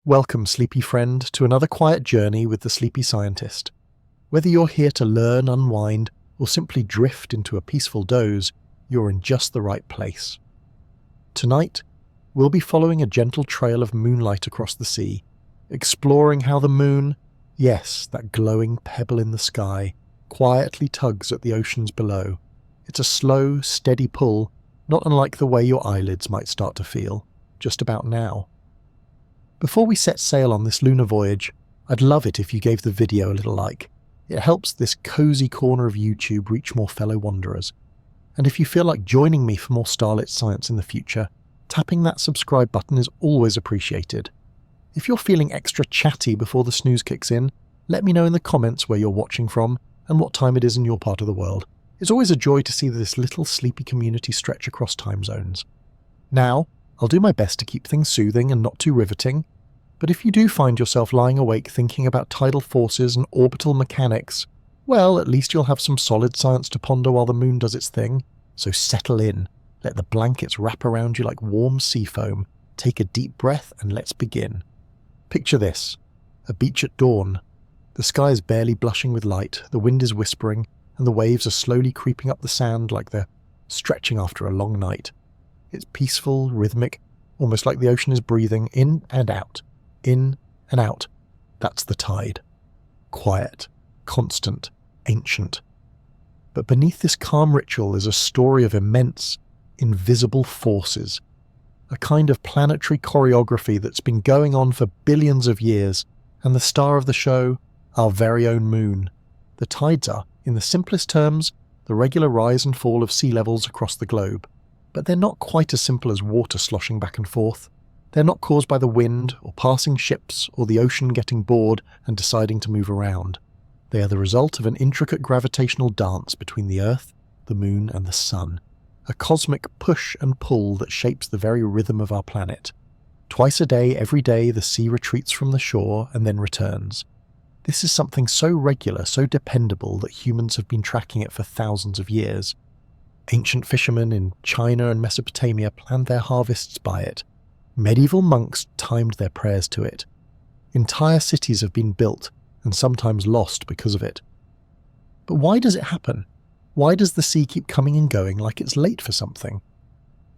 Welcome, sleepy friend, to another quiet journey with the Sleepy Scientist. Whether you're here to learn, unwind, or simply drift into a peaceful doze, you're in just the right place. Tonight, we'll be following a gentle trail of moonlight across the sea, exploring how the moon, yes, that glowing pebble in the sky, quietly tugs at the oceans below. It's a slow, steady pull, not unlike the way your eyelids might start to feel, just about now. Before we set sail on this lunar voyage, I'd love it if you gave the video a little like. It helps this cozy corner of YouTube reach more fellow wanderers. And if you feel like joining me for more starlit science in the future, tapping that subscribe button is always appreciated. If you're feeling extra chatty before the snooze kicks in, let me know in the comments where you're watching from and what time it is in your part of the world. It's always a joy to see this little sleepy community stretch across time zones. Now, I'll do my best to keep things soothing and not too riveting, but if you do find yourself lying awake thinking about tidal forces and orbital mechanics, well, at least you'll have some solid science to ponder while the moon does its thing. So settle in, let the blankets wrap around you like warm sea foam, take a deep breath and let's begin. Picture this, a beach at dawn. The sky is barely blushing with light, the wind is whispering, and the waves are slowly creeping up the sand like they're stretching after a long night. It's peaceful, rhythmic, almost like the ocean is breathing in and out, in and out. That's the tide. Quiet, constant, ancient. But beneath this calm ritual is a story of immense, invisible forces, a kind of planetary choreography that's been going on for billions of years, and the star of the show, our very own moon. The tides are, in the simplest terms, the regular rise and fall of sea levels across the globe. But they're not quite as simple as water sloshing back and forth. They're not caused by the wind, or passing ships, or the ocean getting bored and deciding to move around. They are the result of an intricate gravitational dance between the Earth, the Moon, and the Sun. A cosmic push and pull that shapes the very rhythm of our planet. Twice a day, every day, the sea retreats from the shore and then returns. This is something so regular, so dependable, that humans have been tracking it for thousands of years. Ancient fishermen in China and Mesopotamia planned their harvests by it. Medieval monks timed their prayers to it. Entire cities have been built and sometimes lost because of it. But why does it happen? Why does the sea keep coming and going like it's late for something?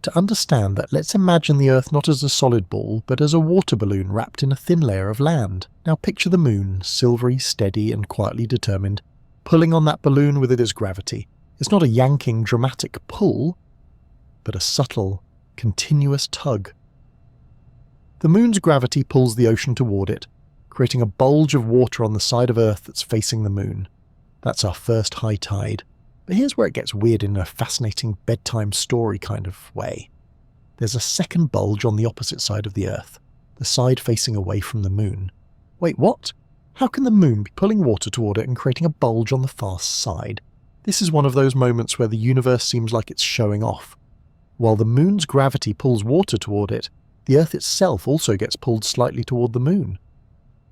To understand that, let's imagine the Earth not as a solid ball, but as a water balloon wrapped in a thin layer of land. Now picture the moon, silvery, steady and quietly determined, pulling on that balloon with its gravity. It's not a yanking, dramatic pull, but a subtle, continuous tug. The moon's gravity pulls the ocean toward it, creating a bulge of water on the side of Earth that's facing the moon. That's our first high tide. But here's where it gets weird in a fascinating bedtime story kind of way. There's a second bulge on the opposite side of the Earth, the side facing away from the moon. Wait, what? How can the moon be pulling water toward it and creating a bulge on the far side? This is one of those moments where the universe seems like it's showing off. While the moon's gravity pulls water toward it, the Earth itself also gets pulled slightly toward the moon.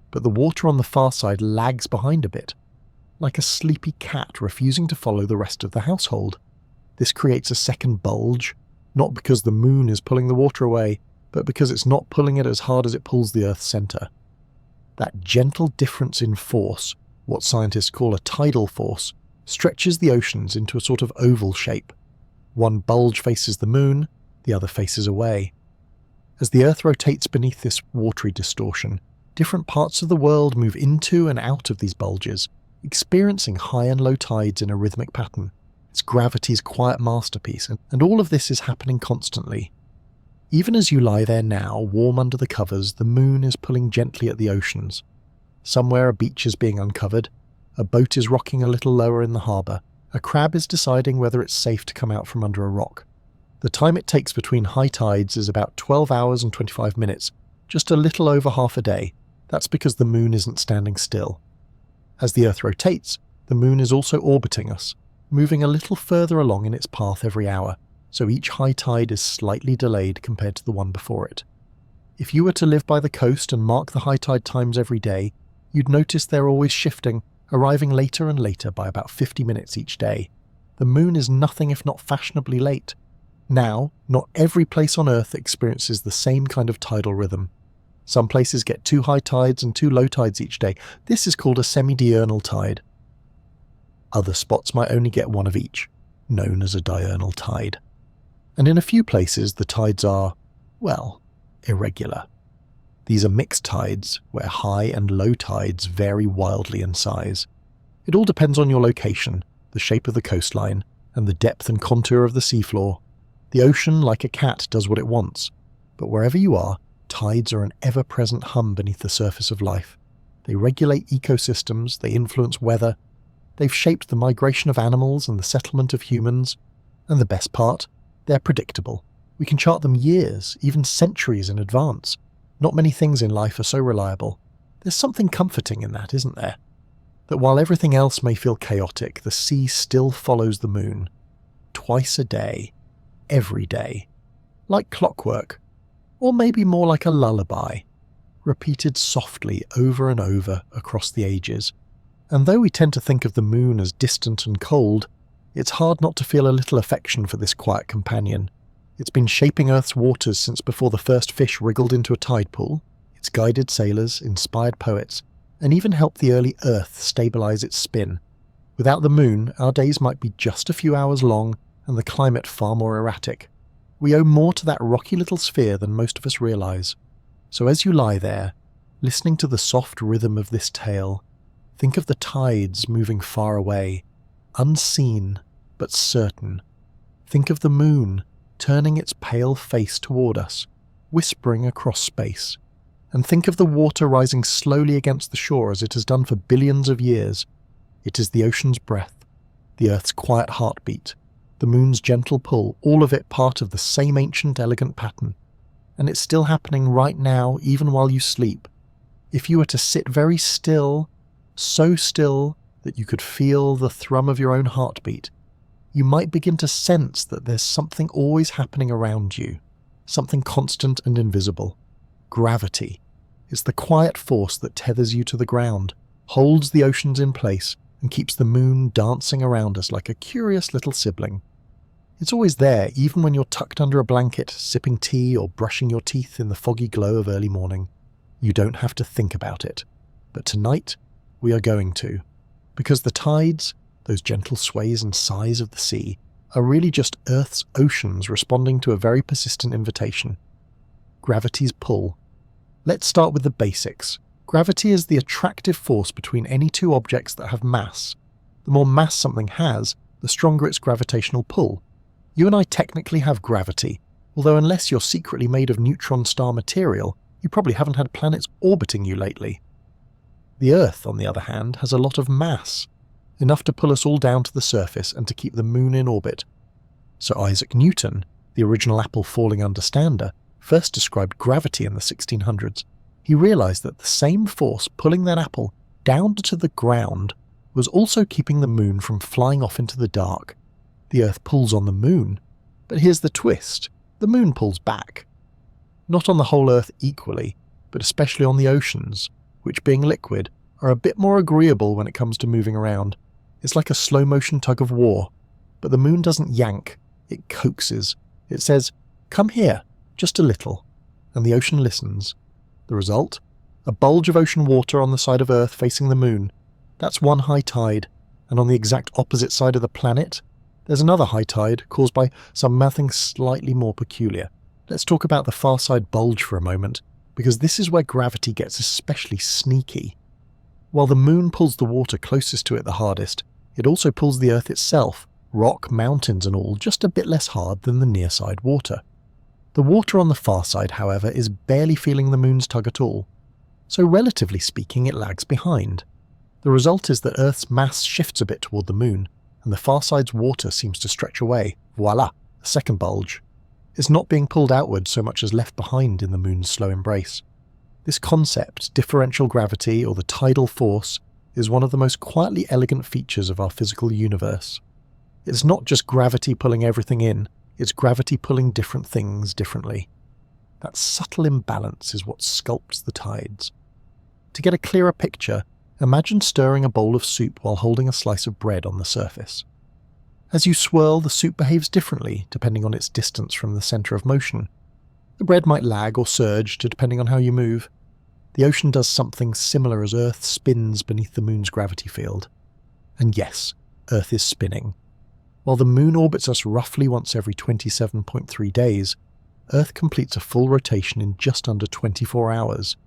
But the water on the far side lags behind a bit, like a sleepy cat refusing to follow the rest of the household. This creates a second bulge, not because the moon is pulling the water away, but because it's not pulling it as hard as it pulls the Earth's centre. That gentle difference in force, what scientists call a tidal force, stretches the oceans into a sort of oval shape. One bulge faces the moon, the other faces away. As the Earth rotates beneath this watery distortion, different parts of the world move into and out of these bulges, experiencing high and low tides in a rhythmic pattern. It's gravity's quiet masterpiece, and all of this is happening constantly. Even as you lie there now, warm under the covers, the moon is pulling gently at the oceans. Somewhere a beach is being uncovered, a boat is rocking a little lower in the harbour, a crab is deciding whether it's safe to come out from under a rock. The time it takes between high tides is about 12 hours and 25 minutes, just a little over half a day. That's because the moon isn't standing still. As the Earth rotates, the moon is also orbiting us, moving a little further along in its path every hour, so each high tide is slightly delayed compared to the one before it. If you were to live by the coast and mark the high tide times every day, you'd notice they're always shifting, arriving later and later by about 50 minutes each day. The moon is nothing if not fashionably late. Now, not every place on Earth experiences the same kind of tidal rhythm. Some places get 2 high tides and 2 low tides each day. This is called a semi-diurnal tide. Other spots might only get 1 of each, known as a diurnal tide. And in a few places the tides are, well, irregular. These are mixed tides, where high and low tides vary wildly in size. It all depends on your location, the shape of the coastline, and the depth and contour of the seafloor. The ocean, like a cat, does what it wants, but wherever you are, tides are an ever-present hum beneath the surface of life. They regulate ecosystems, they influence weather, they've shaped the migration of animals and the settlement of humans, and the best part, they're predictable. We can chart them years, even centuries in advance. Not many things in life are so reliable. There's something comforting in that, isn't there? That while everything else may feel chaotic, the sea still follows the moon. Twice a day. Every day. Like clockwork. Or maybe more like a lullaby. Repeated softly over and over across the ages. And though we tend to think of the moon as distant and cold, it's hard not to feel a little affection for this quiet companion. It's been shaping Earth's waters since before the first fish wriggled into a tide pool. It's guided sailors, inspired poets, and even helped the early Earth stabilize its spin. Without the moon, our days might be just a few hours long and the climate far more erratic. We owe more to that rocky little sphere than most of us realize. So as you lie there, listening to the soft rhythm of this tale, think of the tides moving far away, unseen but certain. Think of the moon turning its pale face toward us, whispering across space. And think of the water rising slowly against the shore as it has done for billions of years. It is the ocean's breath, the Earth's quiet heartbeat, the moon's gentle pull, all of it part of the same ancient, elegant pattern. And it's still happening right now, even while you sleep. If you were to sit very still, so still that you could feel the thrum of your own heartbeat, you might begin to sense that there's something always happening around you, something constant and invisible. Gravity. It's the quiet force that tethers you to the ground, holds the oceans in place, and keeps the moon dancing around us like a curious little sibling. It's always there, even when you're tucked under a blanket, sipping tea or brushing your teeth in the foggy glow of early morning. You don't have to think about it. But tonight, we are going to. Because the tides, those gentle sways and sighs of the sea, are really just Earth's oceans responding to a very persistent invitation. Gravity's pull. Let's start with the basics. Gravity is the attractive force between any 2 objects that have mass. The more mass something has, the stronger its gravitational pull. You and I technically have gravity, although unless you're secretly made of neutron star material, you probably haven't had planets orbiting you lately. The Earth, on the other hand, has a lot of mass, enough to pull us all down to the surface and to keep the moon in orbit. Sir Isaac Newton, the original apple falling understander, first described gravity in the 1600s. He realized that the same force pulling that apple down to the ground was also keeping the moon from flying off into the dark. The Earth pulls on the moon, but here's the twist. The moon pulls back. Not on the whole Earth equally, but especially on the oceans, which being liquid, are a bit more agreeable when it comes to moving around. It's like a slow-motion tug of war, but the moon doesn't yank, it coaxes. It says, "Come here, just a little," and the ocean listens. The result? A bulge of ocean water on the side of Earth facing the moon. That's one high tide, and on the exact opposite side of the planet, there's another high tide caused by something slightly more peculiar. Let's talk about the far side bulge for a moment, because this is where gravity gets especially sneaky. While the moon pulls the water closest to it the hardest, it also pulls the Earth itself, rock, mountains and all, just a bit less hard than the near side water. The water on the far side, however, is barely feeling the moon's tug at all, so relatively speaking it lags behind. The result is that Earth's mass shifts a bit toward the moon, and the far side's water seems to stretch away. Voila, a second bulge. It's not being pulled outward so much as left behind in the moon's slow embrace. This concept, differential gravity or the tidal force, is one of the most quietly elegant features of our physical universe. It's not just gravity pulling everything in, it's gravity pulling different things differently. That subtle imbalance is what sculpts the tides. To get a clearer picture, imagine stirring a bowl of soup while holding a slice of bread on the surface. As you swirl, the soup behaves differently depending on its distance from the centre of motion. The bread might lag or surge depending on how you move. The ocean does something similar as Earth spins beneath the moon's gravity field. And yes, Earth is spinning. While the moon orbits us roughly once every 27.3 days, Earth completes a full rotation in just under 24 hours.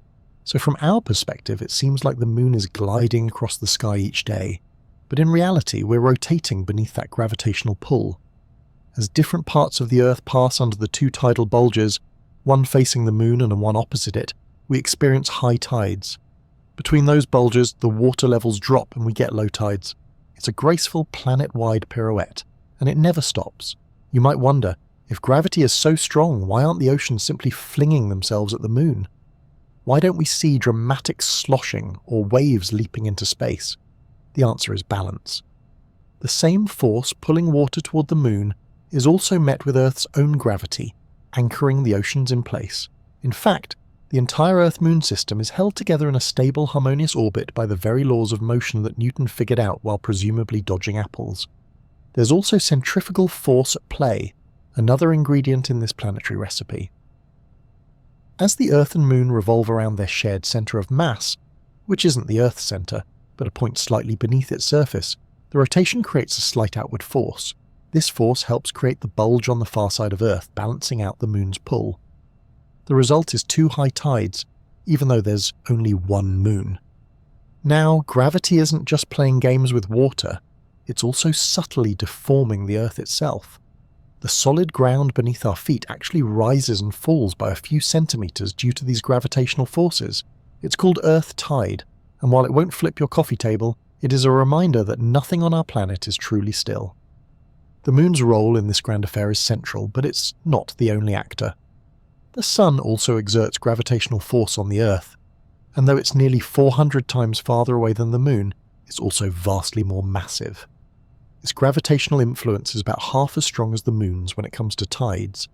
So from our perspective, it seems like the moon is gliding across the sky each day. But in reality, we're rotating beneath that gravitational pull. As different parts of the Earth pass under the two tidal bulges, one facing the moon and one opposite it, we experience high tides. Between those bulges, the water levels drop and we get low tides. It's a graceful planet-wide pirouette, and it never stops. You might wonder, if gravity is so strong, why aren't the oceans simply flinging themselves at the moon? Why don't we see dramatic sloshing or waves leaping into space? The answer is balance. The same force pulling water toward the moon is also met with Earth's own gravity, anchoring the oceans in place. In fact, the entire Earth-Moon system is held together in a stable, harmonious orbit by the very laws of motion that Newton figured out while presumably dodging apples. There's also centrifugal force at play, another ingredient in this planetary recipe. As the Earth and Moon revolve around their shared centre of mass, which isn't the Earth's centre, but a point slightly beneath its surface, the rotation creates a slight outward force. This force helps create the bulge on the far side of Earth, balancing out the Moon's pull. The result is two high tides, even though there's only one moon. Now, gravity isn't just playing games with water, it's also subtly deforming the Earth itself. The solid ground beneath our feet actually rises and falls by a few centimetres due to these gravitational forces. It's called Earth tide, and while it won't flip your coffee table, it is a reminder that nothing on our planet is truly still. The moon's role in this grand affair is central, but it's not the only actor. The sun also exerts gravitational force on the Earth, and though it's nearly 400 times farther away than the moon, it's also vastly more massive. Its gravitational influence is about half as strong as the moon's when it comes to tides.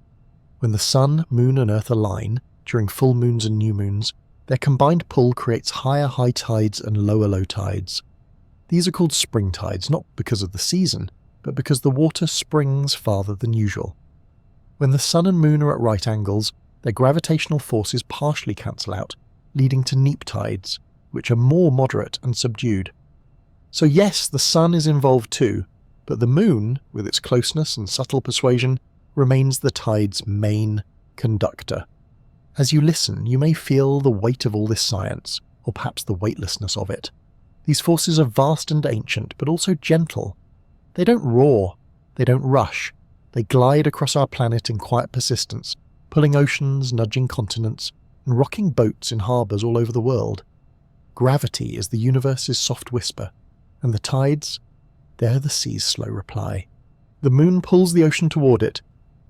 When the sun, moon and Earth align, during full moons and new moons, their combined pull creates higher high tides and lower low tides. These are called spring tides, not because of the season, but because the water springs farther than usual. When the sun and moon are at right angles, their gravitational forces partially cancel out, leading to neap tides, which are more moderate and subdued. So yes, the sun is involved too, but the moon, with its closeness and subtle persuasion, remains the tide's main conductor. As you listen, you may feel the weight of all this science, or perhaps the weightlessness of it. These forces are vast and ancient, but also gentle. They don't roar, they don't rush, they glide across our planet in quiet persistence, pulling oceans, nudging continents, and rocking boats in harbours all over the world. Gravity is the universe's soft whisper, and the tides, they're the sea's slow reply. The moon pulls the ocean toward it,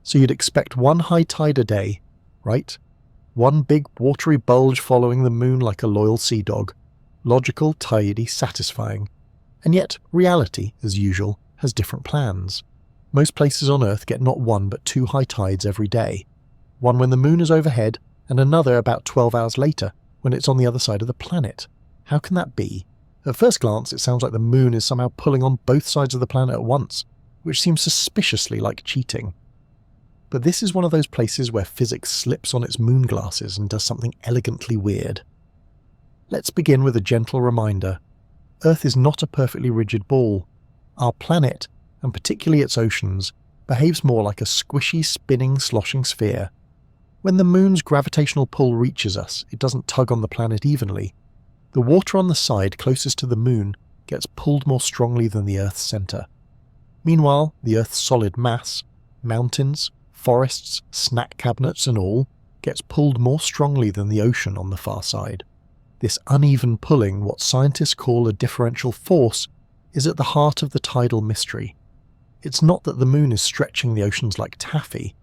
so you'd expect one high tide a day, right? One big watery bulge following the moon like a loyal sea dog. Logical, tidy, satisfying. And yet, reality, as usual, has different plans. Most places on Earth get not one but two high tides every day. One when the moon is overhead, and another about 12 hours later, when it's on the other side of the planet. How can that be? At first glance, it sounds like the moon is somehow pulling on both sides of the planet at once, which seems suspiciously like cheating. But this is one of those places where physics slips on its moon glasses and does something elegantly weird. Let's begin with a gentle reminder. Earth is not a perfectly rigid ball. Our planet, and particularly its oceans, behaves more like a squishy, spinning, sloshing sphere. When the moon's gravitational pull reaches us, it doesn't tug on the planet evenly. The water on the side closest to the moon gets pulled more strongly than the Earth's centre. Meanwhile, the Earth's solid mass, mountains, forests, snack cabinets and all, gets pulled more strongly than the ocean on the far side. This uneven pulling, what scientists call a differential force, is at the heart of the tidal mystery. It's not that the moon is stretching the oceans like taffy.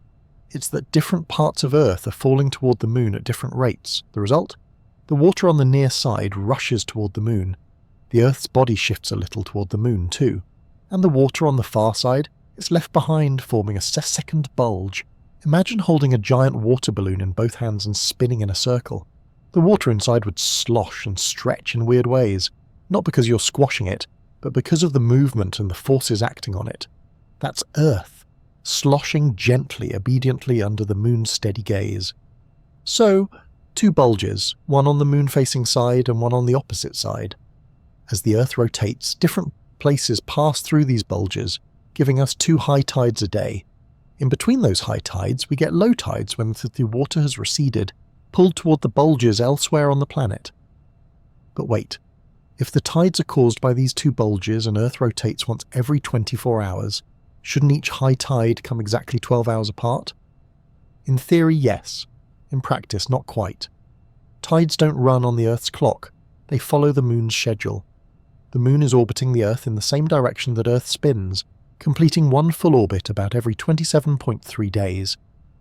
It's that different parts of Earth are falling toward the moon at different rates. The result? The water on the near side rushes toward the moon. The Earth's body shifts a little toward the moon too. And the water on the far side is left behind, forming a second bulge. Imagine holding a giant water balloon in both hands and spinning in a circle. The water inside would slosh and stretch in weird ways, not because you're squashing it, but because of the movement and the forces acting on it. That's Earth, sloshing gently, obediently under the moon's steady gaze. So, Two bulges, one on the moon-facing side and one on the opposite side. As the Earth rotates, different places pass through these bulges, giving us two high tides a day. In between those high tides, we get low tides when the water has receded, pulled toward the bulges elsewhere on the planet. But wait, if the tides are caused by these two bulges and Earth rotates once every 24 hours, shouldn't each high tide come exactly 12 hours apart? In theory, yes. In practice, not quite. Tides don't run on the Earth's clock, they follow the moon's schedule. The moon is orbiting the Earth in the same direction that Earth spins, completing one full orbit about every 27.3 days.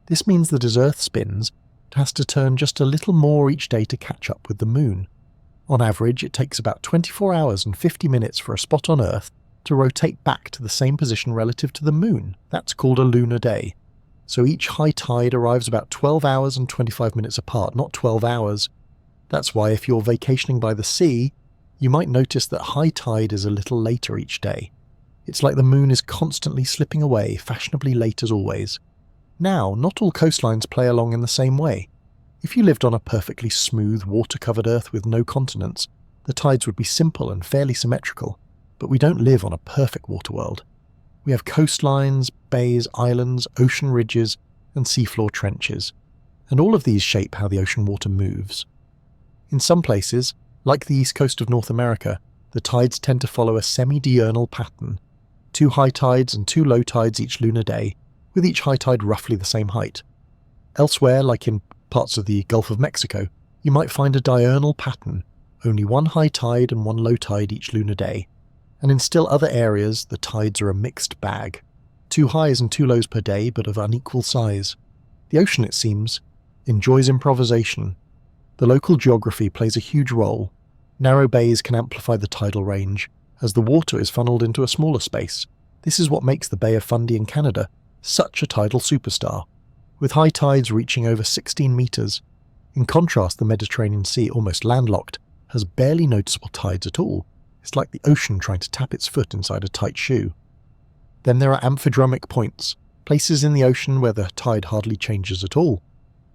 This means that as Earth spins, it has to turn just a little more each day to catch up with the moon. On average, it takes about 24 hours and 50 minutes for a spot on Earth to rotate back to the same position relative to the moon. That's called a lunar day. So each high tide arrives about 12 hours and 25 minutes apart, not 12 hours. That's why if you're vacationing by the sea, you might notice that high tide is a little later each day. It's like the moon is constantly slipping away, fashionably late as always. Now, not all coastlines play along in the same way. If you lived on a perfectly smooth, water-covered Earth with no continents, the tides would be simple and fairly symmetrical. But we don't live on a perfect water world. We have coastlines, bays, islands, ocean ridges, and seafloor trenches. And all of these shape how the ocean water moves. In some places, like the east coast of North America, the tides tend to follow a semi-diurnal pattern. 2 high tides and 2 low tides each lunar day, with each high tide roughly the same height. Elsewhere, like in parts of the Gulf of Mexico, you might find a diurnal pattern, only 1 high tide and 1 low tide each lunar day. And in still other areas, the tides are a mixed bag. 2 highs and 2 lows per day, but of unequal size. The ocean, it seems, enjoys improvisation. The local geography plays a huge role. Narrow bays can amplify the tidal range, as the water is funneled into a smaller space. This is what makes the Bay of Fundy in Canada such a tidal superstar, with high tides reaching over 16 metres. In contrast, the Mediterranean Sea, almost landlocked, has barely noticeable tides at all. It's like the ocean trying to tap its foot inside a tight shoe. Then there are amphidromic points, places in the ocean where the tide hardly changes at all.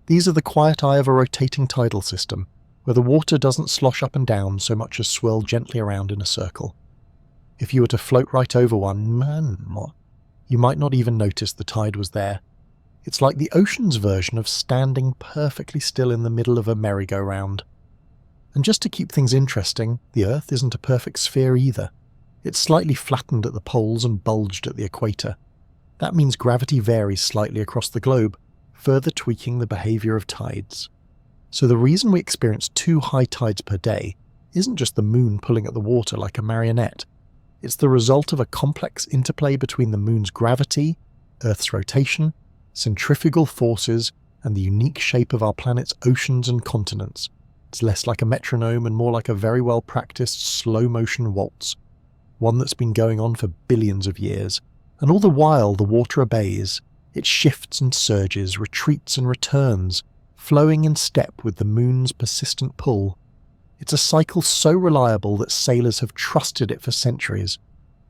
These are the quiet eye of a rotating tidal system, where the water doesn't slosh up and down so much as swirl gently around in a circle. If you were to float right over one, you might not even notice the tide was there. It's like the ocean's version of standing perfectly still in the middle of a merry-go-round. And just to keep things interesting, the Earth isn't a perfect sphere either. It's slightly flattened at the poles and bulged at the equator. That means gravity varies slightly across the globe, further tweaking the behaviour of tides. So the reason we experience 2 high tides per day isn't just the moon pulling at the water like a marionette. It's the result of a complex interplay between the moon's gravity, Earth's rotation, centrifugal forces, and the unique shape of our planet's oceans and continents. It's less like a metronome and more like a very well-practiced slow-motion waltz, one that's been going on for billions of years. And all the while the water obeys. It shifts and surges, retreats and returns, flowing in step with the moon's persistent pull. It's a cycle so reliable that sailors have trusted it for centuries,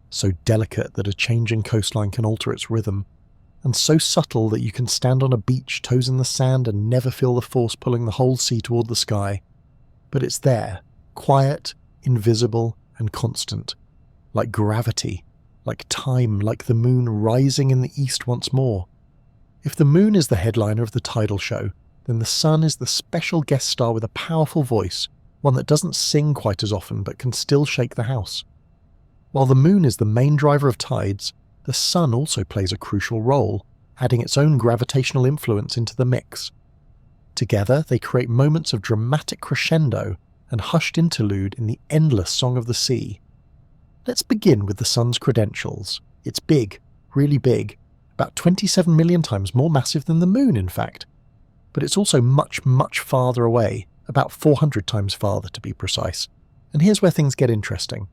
so delicate that a changing coastline can alter its rhythm, and so subtle that you can stand on a beach, toes in the sand, and never feel the force pulling the whole sea toward the sky. But it's there, quiet, invisible, and constant, like gravity, like time, like the moon rising in the east once more. If the moon is the headliner of the tidal show, then the sun is the special guest star with a powerful voice, one that doesn't sing quite as often but can still shake the house. While the moon is the main driver of tides, the sun also plays a crucial role, adding its own gravitational influence into the mix. Together, they create moments of dramatic crescendo and hushed interlude in the endless song of the sea. Let's begin with the sun's credentials. It's big, really big, about 27 million times more massive than the moon, in fact. But it's also much, much farther away, about 400 times farther to be precise. And here's where things get interesting.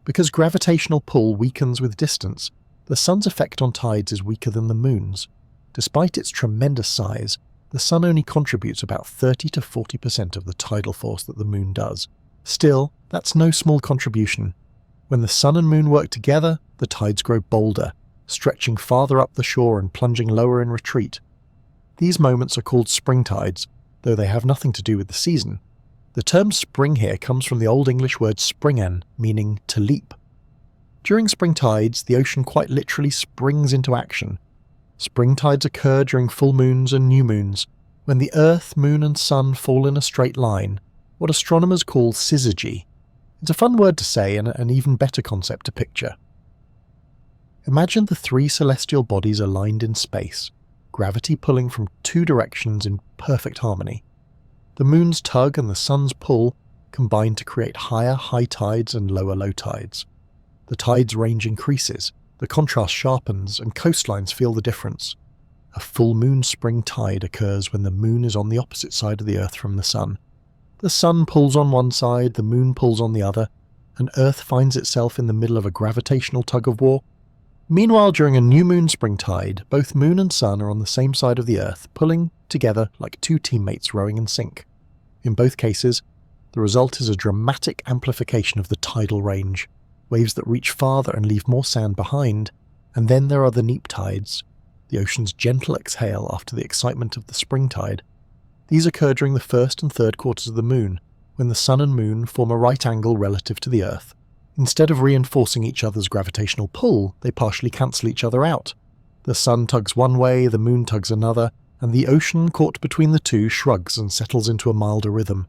Because gravitational pull weakens with distance, the sun's effect on tides is weaker than the moon's. Despite its tremendous size, the sun only contributes about 30 to 40% of the tidal force that the moon does. Still, that's no small contribution. When the sun and moon work together, the tides grow bolder, stretching farther up the shore and plunging lower in retreat. These moments are called spring tides, though they have nothing to do with the season. The term spring here comes from the Old English word springen, meaning to leap. During spring tides, the ocean quite literally springs into action. Spring tides occur during full moons and new moons, when the Earth, Moon and Sun fall in a straight line, what astronomers call syzygy. It's a fun word to say and an even better concept to picture. Imagine the three celestial bodies aligned in space, gravity pulling from two directions in perfect harmony. The moon's tug and the sun's pull combine to create higher high tides and lower low tides. The tides range increases, the contrast sharpens, and coastlines feel the difference. A full moon spring tide occurs when the moon is on the opposite side of the Earth from the sun. The sun pulls on one side, the moon pulls on the other, and Earth finds itself in the middle of a gravitational tug-of-war. Meanwhile, during a new moon spring tide, both moon and sun are on the same side of the Earth, pulling together like two teammates rowing in sync. In both cases, the result is a dramatic amplification of the tidal range, waves that reach farther and leave more sand behind, and then there are the neap tides, the ocean's gentle exhale after the excitement of the spring tide. These occur during the first and third quarters of the moon, when the sun and moon form a right angle relative to the Earth. Instead of reinforcing each other's gravitational pull, they partially cancel each other out. The sun tugs one way, the moon tugs another, and the ocean caught between the two shrugs and settles into a milder rhythm.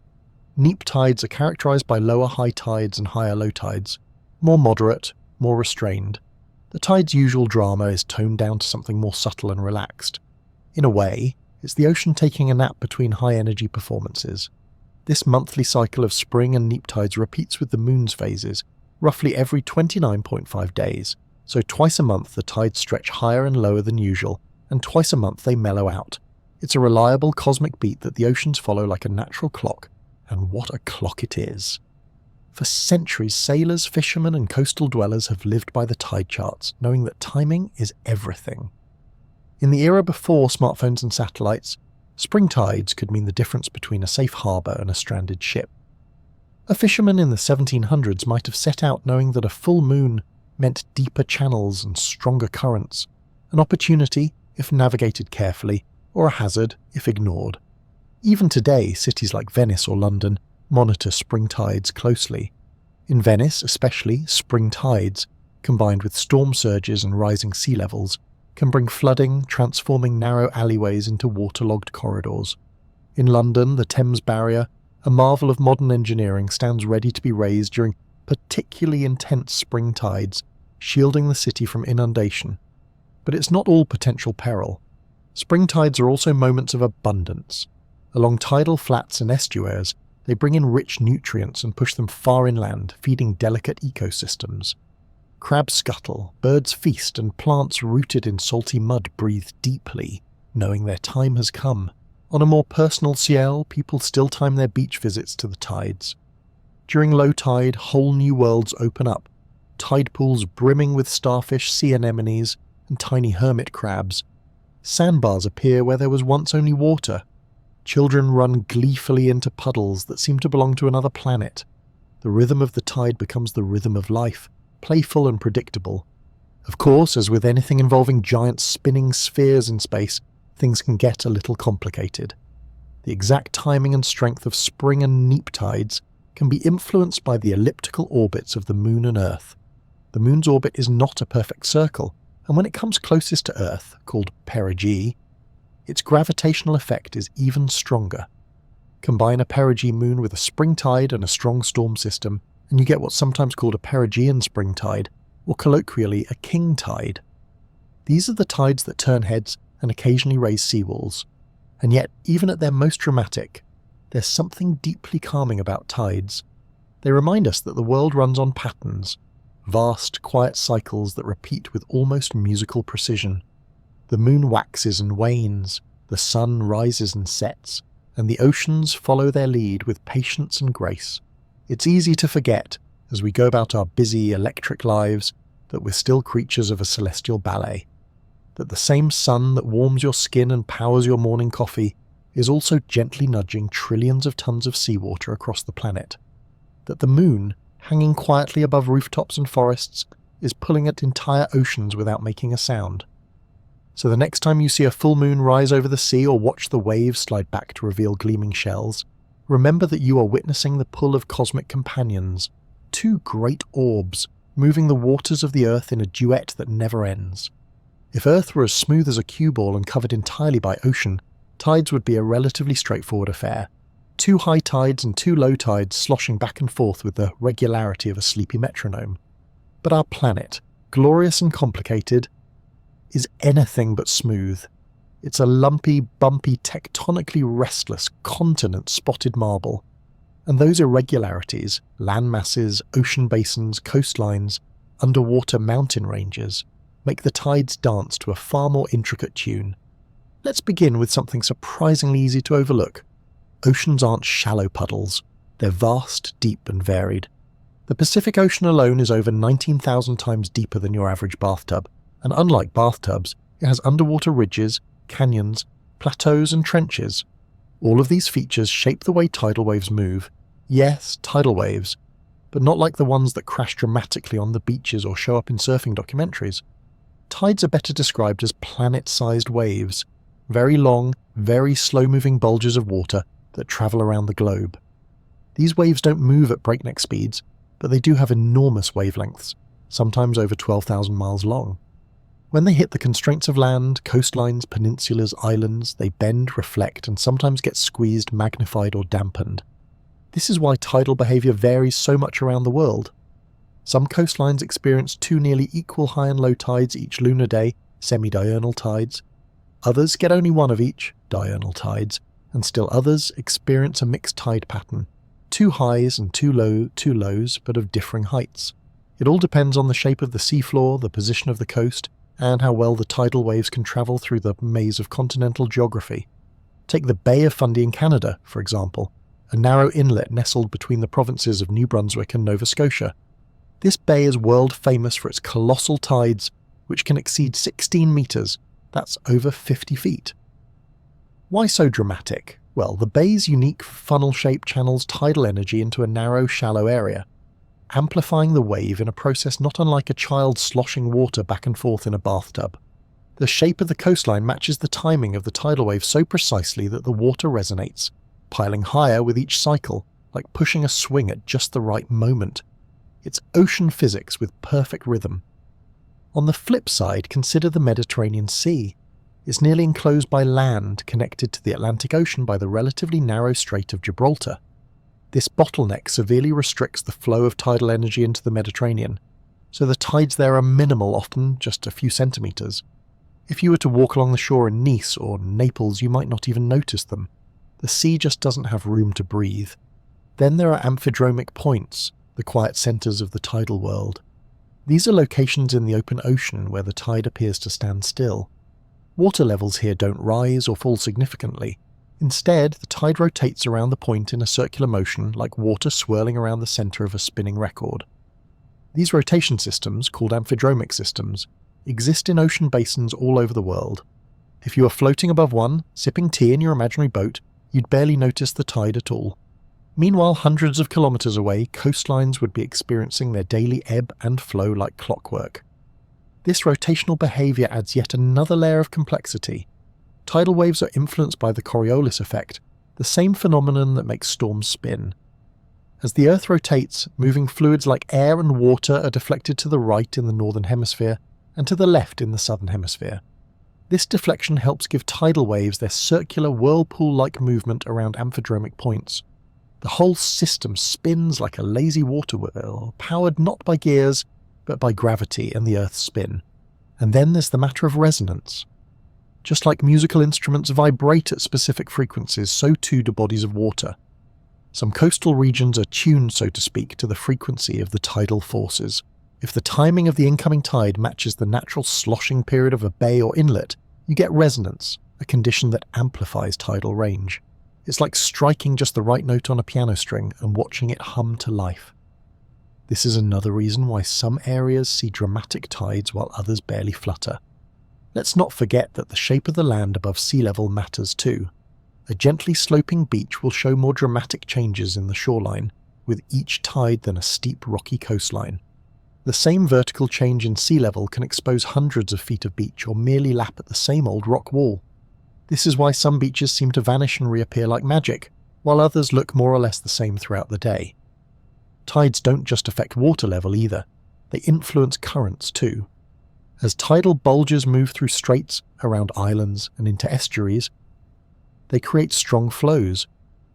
Neap tides are characterized by lower high tides and higher low tides, more moderate, more restrained. The tide's usual drama is toned down to something more subtle and relaxed. In a way, it's the ocean taking a nap between high-energy performances. This monthly cycle of spring and neap tides repeats with the moon's phases, roughly every 29.5 days, so twice a month the tides stretch higher and lower than usual, and twice a month they mellow out. It's a reliable cosmic beat that the oceans follow like a natural clock, and what a clock it is. For centuries, sailors, fishermen and coastal dwellers have lived by the tide charts, knowing that timing is everything. In the era before smartphones and satellites, spring tides could mean the difference between a safe harbour and a stranded ship. A fisherman in the 1700s might have set out knowing that a full moon meant deeper channels and stronger currents, an opportunity if navigated carefully, or a hazard if ignored. Even today, cities like Venice or London monitor spring tides closely. In Venice especially, spring tides, combined with storm surges and rising sea levels, can bring flooding, transforming narrow alleyways into waterlogged corridors. In London, the Thames Barrier, a marvel of modern engineering, stands ready to be raised during particularly intense spring tides, shielding the city from inundation. But it's not all potential peril. Spring tides are also moments of abundance. Along tidal flats and estuaries, they bring in rich nutrients and push them far inland, feeding delicate ecosystems. Crabs scuttle, birds feast, and plants rooted in salty mud breathe deeply, knowing their time has come. On a more personal scale, people still time their beach visits to the tides. During low tide, whole new worlds open up, tide pools brimming with starfish, sea anemones, and tiny hermit crabs. Sandbars appear where there was once only water. Children run gleefully into puddles that seem to belong to another planet. The rhythm of the tide becomes the rhythm of life, playful and predictable. Of course, as with anything involving giant spinning spheres in space, things can get a little complicated. The exact timing and strength of spring and neap tides can be influenced by the elliptical orbits of the Moon and Earth. The Moon's orbit is not a perfect circle, and when it comes closest to Earth, called perigee, its gravitational effect is even stronger. Combine a perigee moon with a spring tide and a strong storm system, and you get what's sometimes called a perigean spring tide, or colloquially a king tide. These are the tides that turn heads and occasionally raise seawalls. And yet, even at their most dramatic, there's something deeply calming about tides. They remind us that the world runs on patterns, vast, quiet cycles that repeat with almost musical precision. The moon waxes and wanes, the sun rises and sets, and the oceans follow their lead with patience and grace. It's easy to forget, as we go about our busy, electric lives, that we're still creatures of a celestial ballet. That the same sun that warms your skin and powers your morning coffee is also gently nudging trillions of tons of seawater across the planet. That the moon, hanging quietly above rooftops and forests, is pulling at entire oceans without making a sound. So the next time you see a full moon rise over the sea or watch the waves slide back to reveal gleaming shells, remember that you are witnessing the pull of cosmic companions, two great orbs moving the waters of the Earth in a duet that never ends. If Earth were as smooth as a cue ball and covered entirely by ocean, tides would be a relatively straightforward affair. Two high tides and two low tides sloshing back and forth with the regularity of a sleepy metronome. But our planet, glorious and complicated, is anything but smooth. It's a lumpy, bumpy, tectonically restless, continent-spotted marble. And those irregularities, land masses, ocean basins, coastlines, underwater mountain ranges, make the tides dance to a far more intricate tune. Let's begin with something surprisingly easy to overlook. Oceans aren't shallow puddles. They're vast, deep and varied. The Pacific Ocean alone is over 19,000 times deeper than your average bathtub, and unlike bathtubs, it has underwater ridges, canyons, plateaus and trenches. All of these features shape the way tidal waves move. Yes, tidal waves, but not like the ones that crash dramatically on the beaches or show up in surfing documentaries. Tides are better described as planet-sized waves, very long, very slow-moving bulges of water that travel around the globe. These waves don't move at breakneck speeds, but they do have enormous wavelengths, sometimes over 12,000 miles long. When they hit the constraints of land, coastlines, peninsulas, islands, they bend, reflect, and sometimes get squeezed, magnified, or dampened. This is why tidal behavior varies so much around the world. Some coastlines experience two nearly equal high and low tides each lunar day, semi-diurnal tides. Others get only one of each, diurnal tides, and still others experience a mixed tide pattern, two highs and two lows, but of differing heights. It all depends on the shape of the seafloor, the position of the coast, and how well the tidal waves can travel through the maze of continental geography. Take the Bay of Fundy in Canada, for example, a narrow inlet nestled between the provinces of New Brunswick and Nova Scotia. This bay is world famous for its colossal tides, which can exceed 16 metres, that's over 50 feet. Why so dramatic? Well, the bay's unique funnel shape channels tidal energy into a narrow, shallow area, amplifying the wave in a process not unlike a child sloshing water back and forth in a bathtub. The shape of the coastline matches the timing of the tidal wave so precisely that the water resonates, piling higher with each cycle, like pushing a swing at just the right moment. It's ocean physics with perfect rhythm. On the flip side, consider the Mediterranean Sea. It's nearly enclosed by land, connected to the Atlantic Ocean by the relatively narrow Strait of Gibraltar. This bottleneck severely restricts the flow of tidal energy into the Mediterranean, so the tides there are minimal, often just a few centimetres. If you were to walk along the shore in Nice or Naples, you might not even notice them. The sea just doesn't have room to breathe. Then there are Amphidromic points, the quiet centres of the tidal world. These are locations in the open ocean where the tide appears to stand still. Water levels here don't rise or fall significantly. Instead, the tide rotates around the point in a circular motion like water swirling around the centre of a spinning record. These rotation systems, called amphidromic systems, exist in ocean basins all over the world. If you were floating above one, sipping tea in your imaginary boat, you'd barely notice the tide at all. Meanwhile, hundreds of kilometres away, coastlines would be experiencing their daily ebb and flow like clockwork. This rotational behaviour adds yet another layer of complexity. Tidal waves are influenced by the Coriolis effect, the same phenomenon that makes storms spin. As the Earth rotates, moving fluids like air and water are deflected to the right in the northern hemisphere and to the left in the southern hemisphere. This deflection helps give tidal waves their circular whirlpool-like movement around amphidromic points. The whole system spins like a lazy water wheel, powered not by gears, but by gravity and the Earth's spin. And then there's the matter of resonance. Just like musical instruments vibrate at specific frequencies, so too do bodies of water. Some coastal regions are tuned, so to speak, to the frequency of the tidal forces. If the timing of the incoming tide matches the natural sloshing period of a bay or inlet, you get resonance, a condition that amplifies tidal range. It's like striking just the right note on a piano string and watching it hum to life. This is another reason why some areas see dramatic tides while others barely flutter. Let's not forget that the shape of the land above sea level matters too. A gently sloping beach will show more dramatic changes in the shoreline with each tide than a steep rocky coastline. The same vertical change in sea level can expose hundreds of feet of beach or merely lap at the same old rock wall. This is why some beaches seem to vanish and reappear like magic, while others look more or less the same throughout the day. Tides don't just affect water level either, they influence currents too. As tidal bulges move through straits, around islands, and into estuaries, they create strong flows,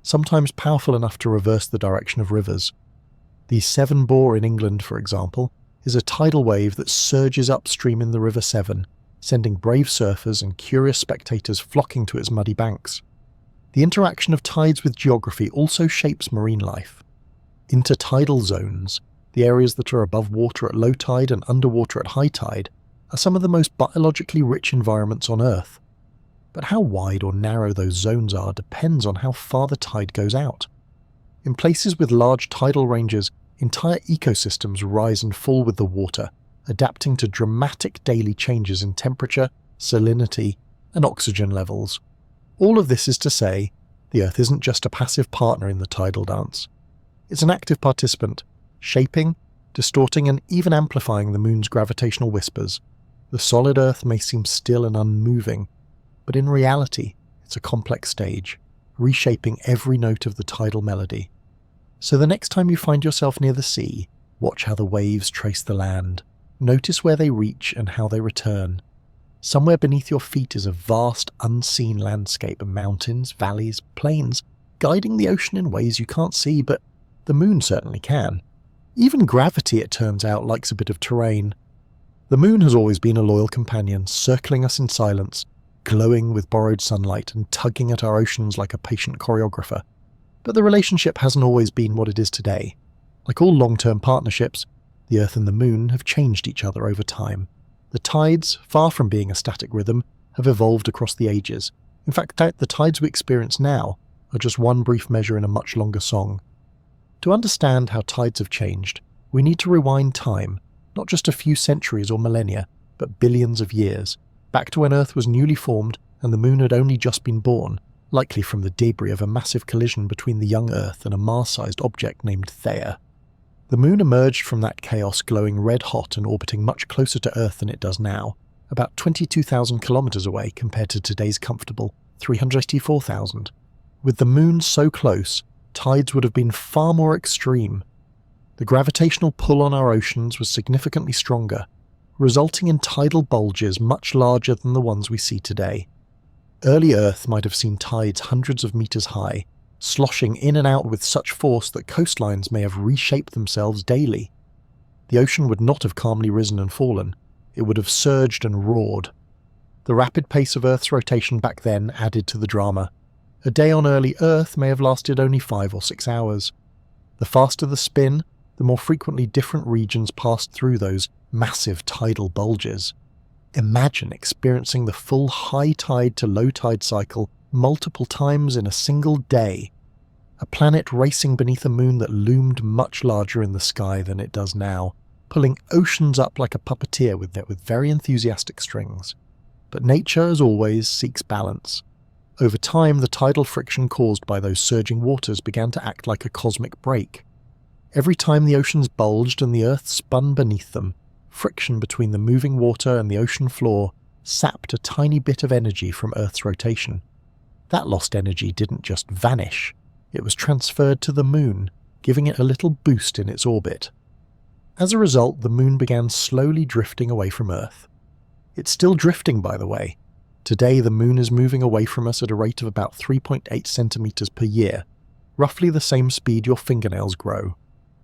sometimes powerful enough to reverse the direction of rivers. The Severn Bore in England, for example, is a tidal wave that surges upstream in the River Severn, sending brave surfers and curious spectators flocking to its muddy banks. The interaction of tides with geography also shapes marine life. Intertidal zones, the areas that are above water at low tide and underwater at high tide, are some of the most biologically rich environments on Earth. But how wide or narrow those zones are depends on how far the tide goes out. In places with large tidal ranges, entire ecosystems rise and fall with the water, adapting to dramatic daily changes in temperature, salinity, and oxygen levels. All of this is to say, the Earth isn't just a passive partner in the tidal dance. It's an active participant, shaping, distorting, and even amplifying the Moon's gravitational whispers. The solid Earth may seem still and unmoving, but in reality, it's a complex stage, reshaping every note of the tidal melody. So the next time you find yourself near the sea, watch how the waves trace the land. Notice where they reach and how they return. Somewhere beneath your feet is a vast, unseen landscape of mountains, valleys, plains, guiding the ocean in ways you can't see, but the Moon certainly can. Even gravity, it turns out, likes a bit of terrain. The Moon has always been a loyal companion, circling us in silence, glowing with borrowed sunlight and tugging at our oceans like a patient choreographer. But the relationship hasn't always been what it is today. Like all long-term partnerships, the Earth and the Moon have changed each other over time. The tides, far from being a static rhythm, have evolved across the ages. In fact, the tides we experience now are just one brief measure in a much longer song. To understand how tides have changed, we need to rewind time, not just a few centuries or millennia, but billions of years, back to when Earth was newly formed and the Moon had only just been born, likely from the debris of a massive collision between the young Earth and a Mars-sized object named Theia. The Moon emerged from that chaos glowing red-hot and orbiting much closer to Earth than it does now, about 22,000 kilometers away compared to today's comfortable 384,000. With the Moon so close, tides would have been far more extreme. The gravitational pull on our oceans was significantly stronger, resulting in tidal bulges much larger than the ones we see today. Early Earth might have seen tides hundreds of meters high, sloshing in and out with such force that coastlines may have reshaped themselves daily. The ocean would not have calmly risen and fallen, it would have surged and roared. The rapid pace of Earth's rotation back then added to the drama. A day on early Earth may have lasted only 5 or 6 hours. The faster the spin, the more frequently different regions passed through those massive tidal bulges. Imagine experiencing the full high tide to low tide cycle multiple times in a single day. A planet racing beneath a moon that loomed much larger in the sky than it does now, pulling oceans up like a puppeteer with very enthusiastic strings. But nature, as always, seeks balance. Over time, the tidal friction caused by those surging waters began to act like a cosmic brake. Every time the oceans bulged and the Earth spun beneath them, friction between the moving water and the ocean floor sapped a tiny bit of energy from Earth's rotation. That lost energy didn't just vanish, it was transferred to the Moon, giving it a little boost in its orbit. As a result, the Moon began slowly drifting away from Earth. It's still drifting, by the way. Today, the Moon is moving away from us at a rate of about 3.8 centimeters per year, roughly the same speed your fingernails grow.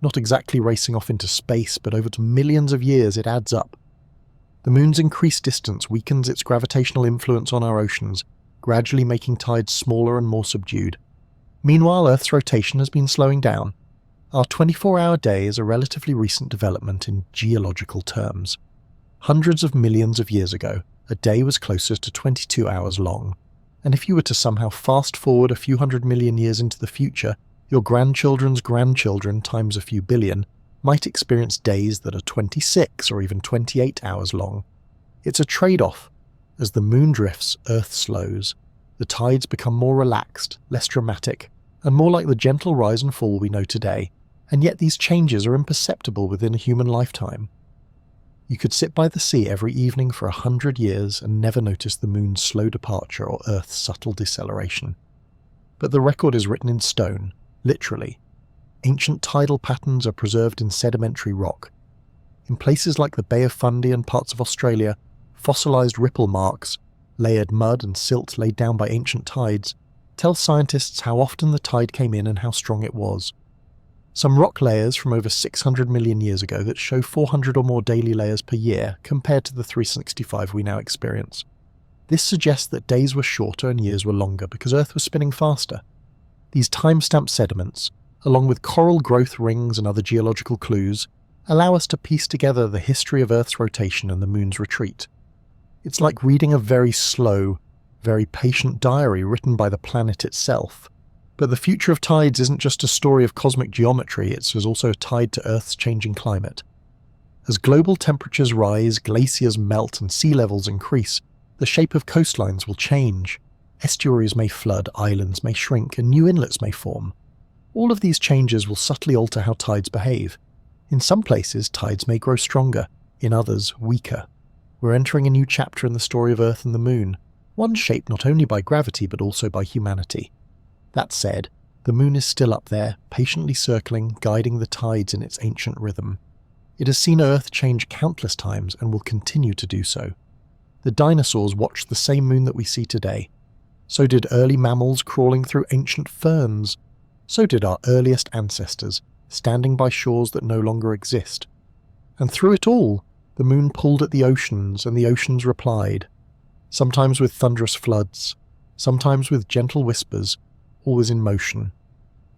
Not exactly racing off into space, but over millions of years it adds up. The Moon's increased distance weakens its gravitational influence on our oceans, gradually making tides smaller and more subdued. Meanwhile, Earth's rotation has been slowing down. Our 24-hour day is a relatively recent development in geological terms. Hundreds of millions of years ago, a day was closer to 22 hours long, and if you were to somehow fast forward a few 100 million years into the future, your grandchildren's grandchildren times a few billion might experience days that are 26 or even 28 hours long. It's a trade-off. As the Moon drifts, Earth slows. The tides become more relaxed, less dramatic, and more like the gentle rise and fall we know today, and yet these changes are imperceptible within a human lifetime. You could sit by the sea every evening for 100 years and never notice the moon's slow departure or Earth's subtle deceleration. But the record is written in stone, literally. Ancient tidal patterns are preserved in sedimentary rock. In places like the Bay of Fundy and parts of Australia, fossilised ripple marks, layered mud and silt laid down by ancient tides, tell scientists how often the tide came in and how strong it was. Some rock layers from over 600 million years ago that show 400 or more daily layers per year compared to the 365 we now experience. This suggests that days were shorter and years were longer because Earth was spinning faster. These time-stamped sediments, along with coral growth rings and other geological clues, allow us to piece together the history of Earth's rotation and the Moon's retreat. It's like reading a very slow, very patient diary written by the planet itself. But the future of tides isn't just a story of cosmic geometry, it's also tied to Earth's changing climate. As global temperatures rise, glaciers melt and sea levels increase, the shape of coastlines will change. Estuaries may flood, islands may shrink, and new inlets may form. All of these changes will subtly alter how tides behave. In some places, tides may grow stronger, in others, weaker. We're entering a new chapter in the story of Earth and the Moon, one shaped not only by gravity but also by humanity. That said, the Moon is still up there, patiently circling, guiding the tides in its ancient rhythm. It has seen Earth change countless times and will continue to do so. The dinosaurs watched the same moon that we see today. So did early mammals crawling through ancient ferns. So did our earliest ancestors, standing by shores that no longer exist. And through it all, the Moon pulled at the oceans and the oceans replied. Sometimes with thunderous floods, sometimes with gentle whispers, always in motion.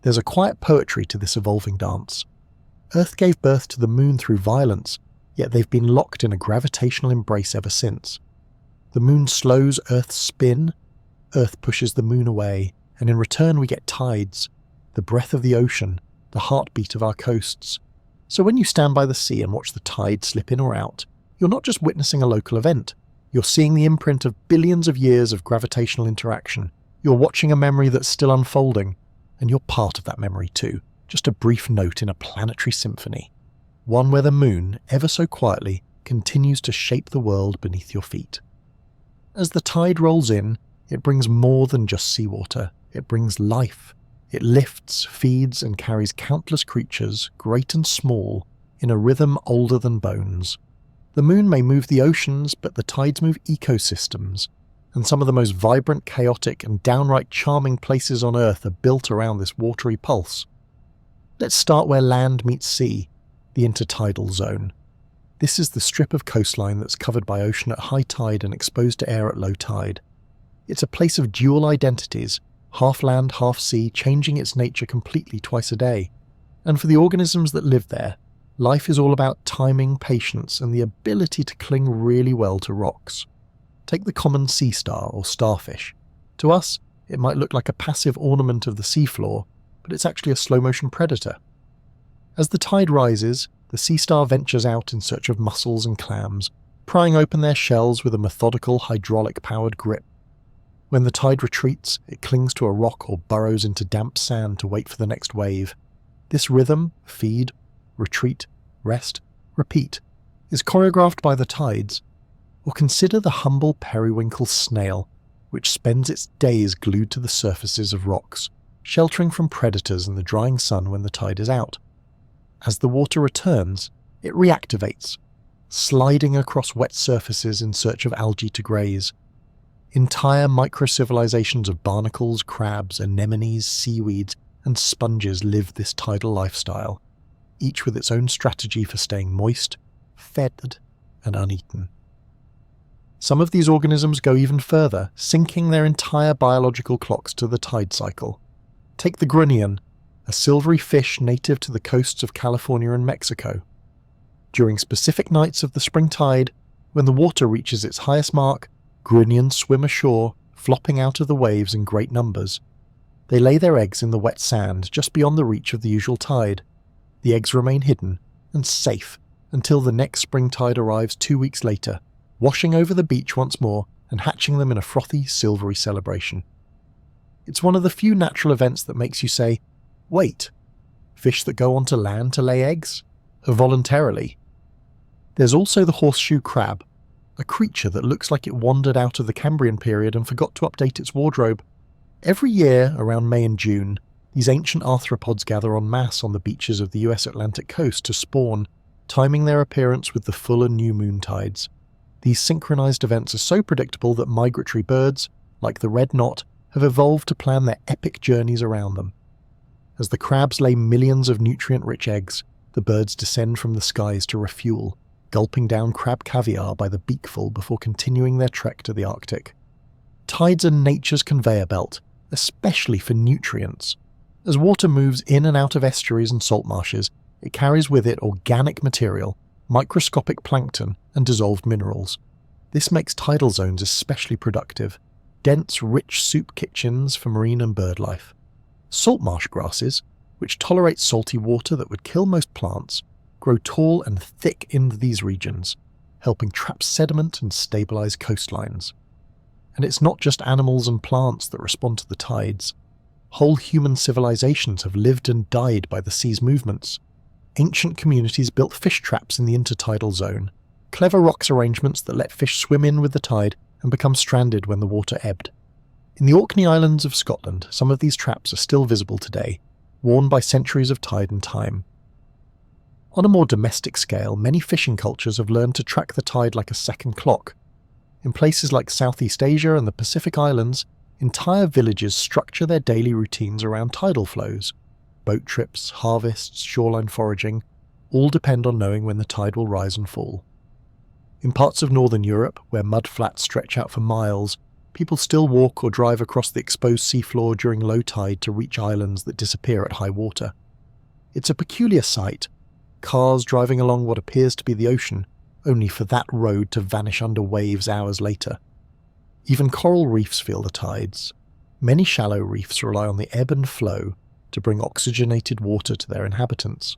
There's a quiet poetry to this evolving dance. Earth gave birth to the Moon through violence, yet they've been locked in a gravitational embrace ever since. The Moon slows Earth's spin, Earth pushes the Moon away, and in return we get tides, the breath of the ocean, the heartbeat of our coasts. So when you stand by the sea and watch the tide slip in or out, you're not just witnessing a local event, you're seeing the imprint of billions of years of gravitational interaction. You're watching a memory that's still unfolding, and you're part of that memory too, just a brief note in a planetary symphony. One where the Moon, ever so quietly, continues to shape the world beneath your feet. As the tide rolls in, it brings more than just seawater, it brings life. It lifts, feeds, and carries countless creatures, great and small, in a rhythm older than bones. The Moon may move the oceans, but the tides move ecosystems. And some of the most vibrant, chaotic, and downright charming places on Earth are built around this watery pulse. Let's start where land meets sea, the intertidal zone. This is the strip of coastline that's covered by ocean at high tide and exposed to air at low tide. It's a place of dual identities, half land, half sea, changing its nature completely twice a day. And for the organisms that live there, life is all about timing, patience, and the ability to cling really well to rocks. Take the common sea star or starfish. To us, it might look like a passive ornament of the seafloor, but it's actually a slow-motion predator. As the tide rises, the sea star ventures out in search of mussels and clams, prying open their shells with a methodical hydraulic-powered grip. When the tide retreats, it clings to a rock or burrows into damp sand to wait for the next wave. This rhythm, feed, retreat, rest, repeat, is choreographed by the tides. Or consider the humble periwinkle snail, which spends its days glued to the surfaces of rocks, sheltering from predators in the drying sun when the tide is out. As the water returns, it reactivates, sliding across wet surfaces in search of algae to graze. Entire micro-civilizations of barnacles, crabs, anemones, seaweeds, and sponges live this tidal lifestyle, each with its own strategy for staying moist, fed, and uneaten. Some of these organisms go even further, syncing their entire biological clocks to the tide cycle. Take the grunion, a silvery fish native to the coasts of California and Mexico. During specific nights of the spring tide, when the water reaches its highest mark, grunions swim ashore, flopping out of the waves in great numbers. They lay their eggs in the wet sand just beyond the reach of the usual tide. The eggs remain hidden and safe until the next spring tide arrives 2 weeks later, washing over the beach once more and hatching them in a frothy, silvery celebration. It's one of the few natural events that makes you say, wait, fish that go onto land to lay eggs? Voluntarily. There's also the horseshoe crab, a creature that looks like it wandered out of the Cambrian period and forgot to update its wardrobe. Every year, around May and June, these ancient arthropods gather en masse on the beaches of the US Atlantic coast to spawn, timing their appearance with the full and new moon tides. These synchronized events are so predictable that migratory birds, like the red knot, have evolved to plan their epic journeys around them. As the crabs lay millions of nutrient-rich eggs, the birds descend from the skies to refuel, gulping down crab caviar by the beakful before continuing their trek to the Arctic. Tides are nature's conveyor belt, especially for nutrients. As water moves in and out of estuaries and salt marshes, it carries with it organic material, microscopic plankton, and dissolved minerals. This makes tidal zones especially productive, dense, rich soup kitchens for marine and bird life. Salt marsh grasses, which tolerate salty water that would kill most plants, grow tall and thick in these regions, helping trap sediment and stabilize coastlines. And it's not just animals and plants that respond to the tides. Whole human civilizations have lived and died by the sea's movements. Ancient communities built fish traps in the intertidal zone, clever rocks arrangements that let fish swim in with the tide and become stranded when the water ebbed. In the Orkney Islands of Scotland, some of these traps are still visible today, worn by centuries of tide and time. On a more domestic scale, many fishing cultures have learned to track the tide like a second clock. In places like Southeast Asia and the Pacific Islands, entire villages structure their daily routines around tidal flows. Boat trips, harvests, shoreline foraging, all depend on knowing when the tide will rise and fall. In parts of northern Europe, where mud flats stretch out for miles, people still walk or drive across the exposed seafloor during low tide to reach islands that disappear at high water. It's a peculiar sight, cars driving along what appears to be the ocean, only for that road to vanish under waves hours later. Even coral reefs feel the tides. Many shallow reefs rely on the ebb and flow to bring oxygenated water to their inhabitants.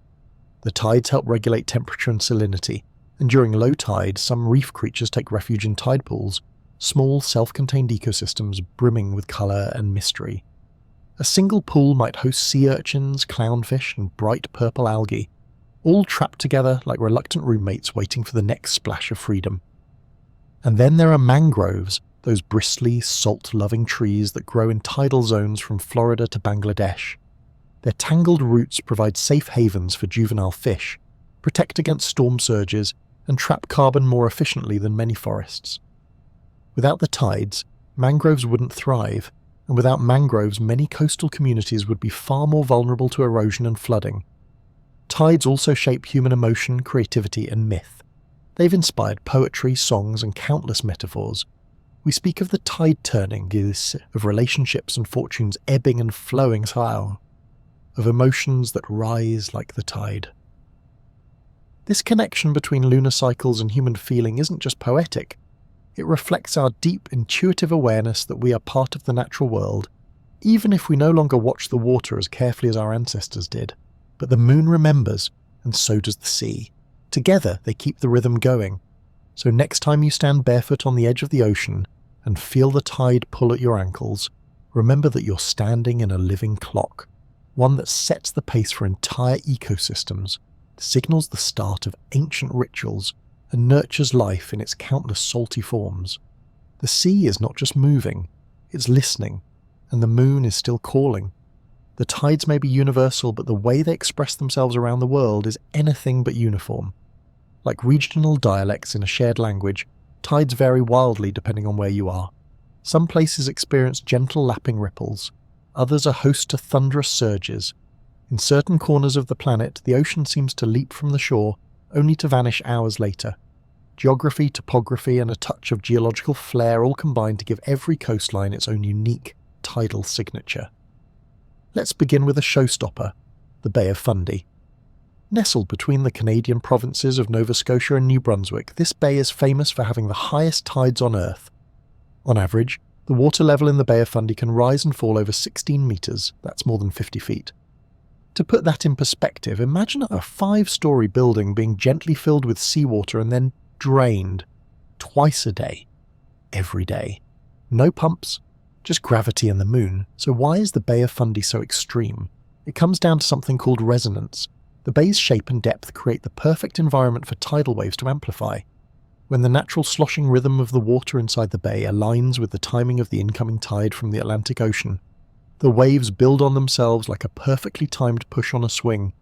The tides help regulate temperature and salinity, and during low tide, some reef creatures take refuge in tide pools, small self-contained ecosystems brimming with colour and mystery. A single pool might host sea urchins, clownfish, and bright purple algae, all trapped together like reluctant roommates waiting for the next splash of freedom. And then there are mangroves, those bristly, salt-loving trees that grow in tidal zones from Florida to Bangladesh. Their tangled roots provide safe havens for juvenile fish, protect against storm surges, and trap carbon more efficiently than many forests. Without the tides, mangroves wouldn't thrive, and without mangroves, many coastal communities would be far more vulnerable to erosion and flooding. Tides also shape human emotion, creativity, and myth. They've inspired poetry, songs, and countless metaphors. We speak of the tide turning, of relationships and fortunes ebbing and flowing somehow, of emotions that rise like the tide. This connection between lunar cycles and human feeling isn't just poetic. It reflects our deep, intuitive awareness that we are part of the natural world, even if we no longer watch the water as carefully as our ancestors did. But the moon remembers, and so does the sea. Together, they keep the rhythm going. So next time you stand barefoot on the edge of the ocean and feel the tide pull at your ankles, remember that you're standing in a living clock, one that sets the pace for entire ecosystems, signals the start of ancient rituals, and nurtures life in its countless salty forms. The sea is not just moving, it's listening, and the moon is still calling. The tides may be universal, but the way they express themselves around the world is anything but uniform. Like regional dialects in a shared language, tides vary wildly depending on where you are. Some places experience gentle lapping ripples, others are host to thunderous surges. In certain corners of the planet, the ocean seems to leap from the shore, only to vanish hours later. Geography, topography, and a touch of geological flair all combine to give every coastline its own unique tidal signature. Let's begin with a showstopper, the Bay of Fundy. Nestled between the Canadian provinces of Nova Scotia and New Brunswick, this bay is famous for having the highest tides on Earth. On average, the water level in the Bay of Fundy can rise and fall over 16 metres, that's more than 50 feet. To put that in perspective, imagine a 5-storey building being gently filled with seawater and then drained twice a day, every day. No pumps, just gravity and the moon. So why is the Bay of Fundy so extreme? It comes down to something called resonance. The bay's shape and depth create the perfect environment for tidal waves to amplify. When the natural sloshing rhythm of the water inside the bay aligns with the timing of the incoming tide from the Atlantic Ocean, the waves build on themselves like a perfectly timed push on a swing.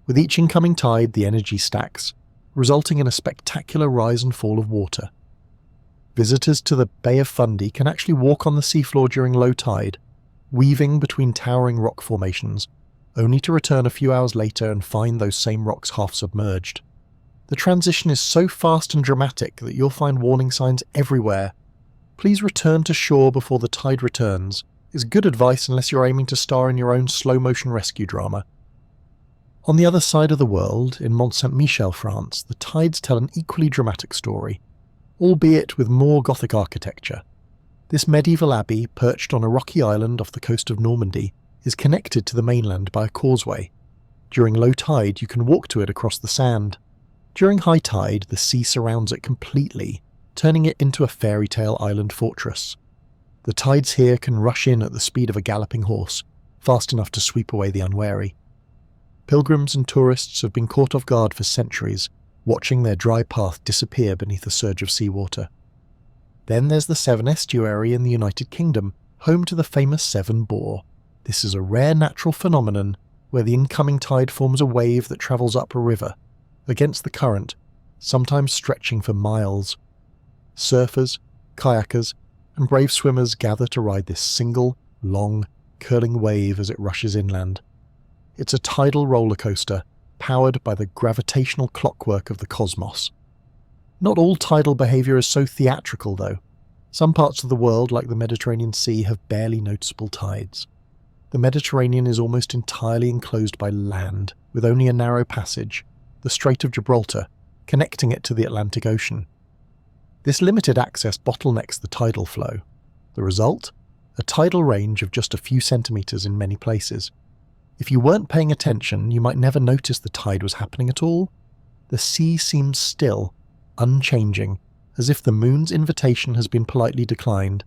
With each incoming tide, the energy stacks, resulting in a spectacular rise and fall of water. Visitors to the Bay of Fundy can actually walk on the seafloor during low tide, weaving between towering rock formations, only to return a few hours later and find those same rocks half submerged. The transition is so fast and dramatic that you'll find warning signs everywhere. "Please return to shore before the tide returns" is good advice unless you're aiming to star in your own slow-motion rescue drama. On the other side of the world, in Mont-Saint-Michel, France, the tides tell an equally dramatic story, albeit with more Gothic architecture. This medieval abbey, perched on a rocky island off the coast of Normandy, is connected to the mainland by a causeway. During low tide, you can walk to it across the sand. During high tide, the sea surrounds it completely, turning it into a fairy tale island fortress. The tides here can rush in at the speed of a galloping horse, fast enough to sweep away the unwary. Pilgrims and tourists have been caught off guard for centuries, watching their dry path disappear beneath a surge of seawater. Then there's the Severn Estuary in the United Kingdom, home to the famous Severn Bore. This is a rare natural phenomenon where the incoming tide forms a wave that travels up a river, against the current, sometimes stretching for miles. Surfers, kayakers, and brave swimmers gather to ride this single, long, curling wave as it rushes inland. It's a tidal roller coaster, powered by the gravitational clockwork of the cosmos. Not all tidal behaviour is so theatrical, though. Some parts of the world, like the Mediterranean Sea, have barely noticeable tides. The Mediterranean is almost entirely enclosed by land, with only a narrow passage, the Strait of Gibraltar, connecting it to the Atlantic Ocean. This limited access bottlenecks the tidal flow. The result? A tidal range of just a few centimetres in many places. If you weren't paying attention, you might never notice the tide was happening at all. The sea seems still, unchanging, as if the moon's invitation has been politely declined.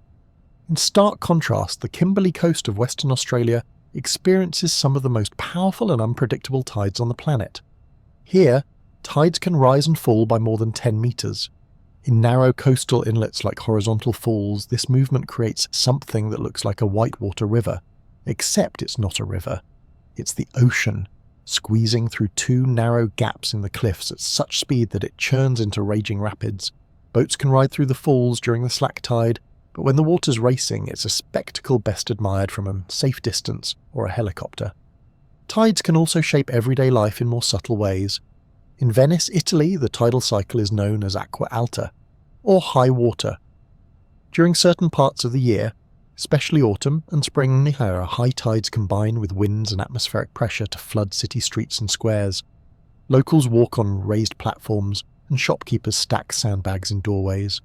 In stark contrast, the Kimberley coast of Western Australia experiences some of the most powerful and unpredictable tides on the planet. Here, tides can rise and fall by more than 10 metres. In narrow coastal inlets like horizontal falls, this movement creates something that looks like a whitewater river, except it's not a river. It's the ocean, squeezing through two narrow gaps in the cliffs at such speed that it churns into raging rapids. Boats can ride through the falls during the slack tide, but when the water's racing, it's a spectacle best admired from a safe distance or a helicopter. Tides can also shape everyday life in more subtle ways. In Venice, Italy, the tidal cycle is known as acqua alta, or high water. During certain parts of the year, especially autumn and spring, where high tides combine with winds and atmospheric pressure to flood city streets and squares, locals walk on raised platforms and shopkeepers stack sandbags in doorways.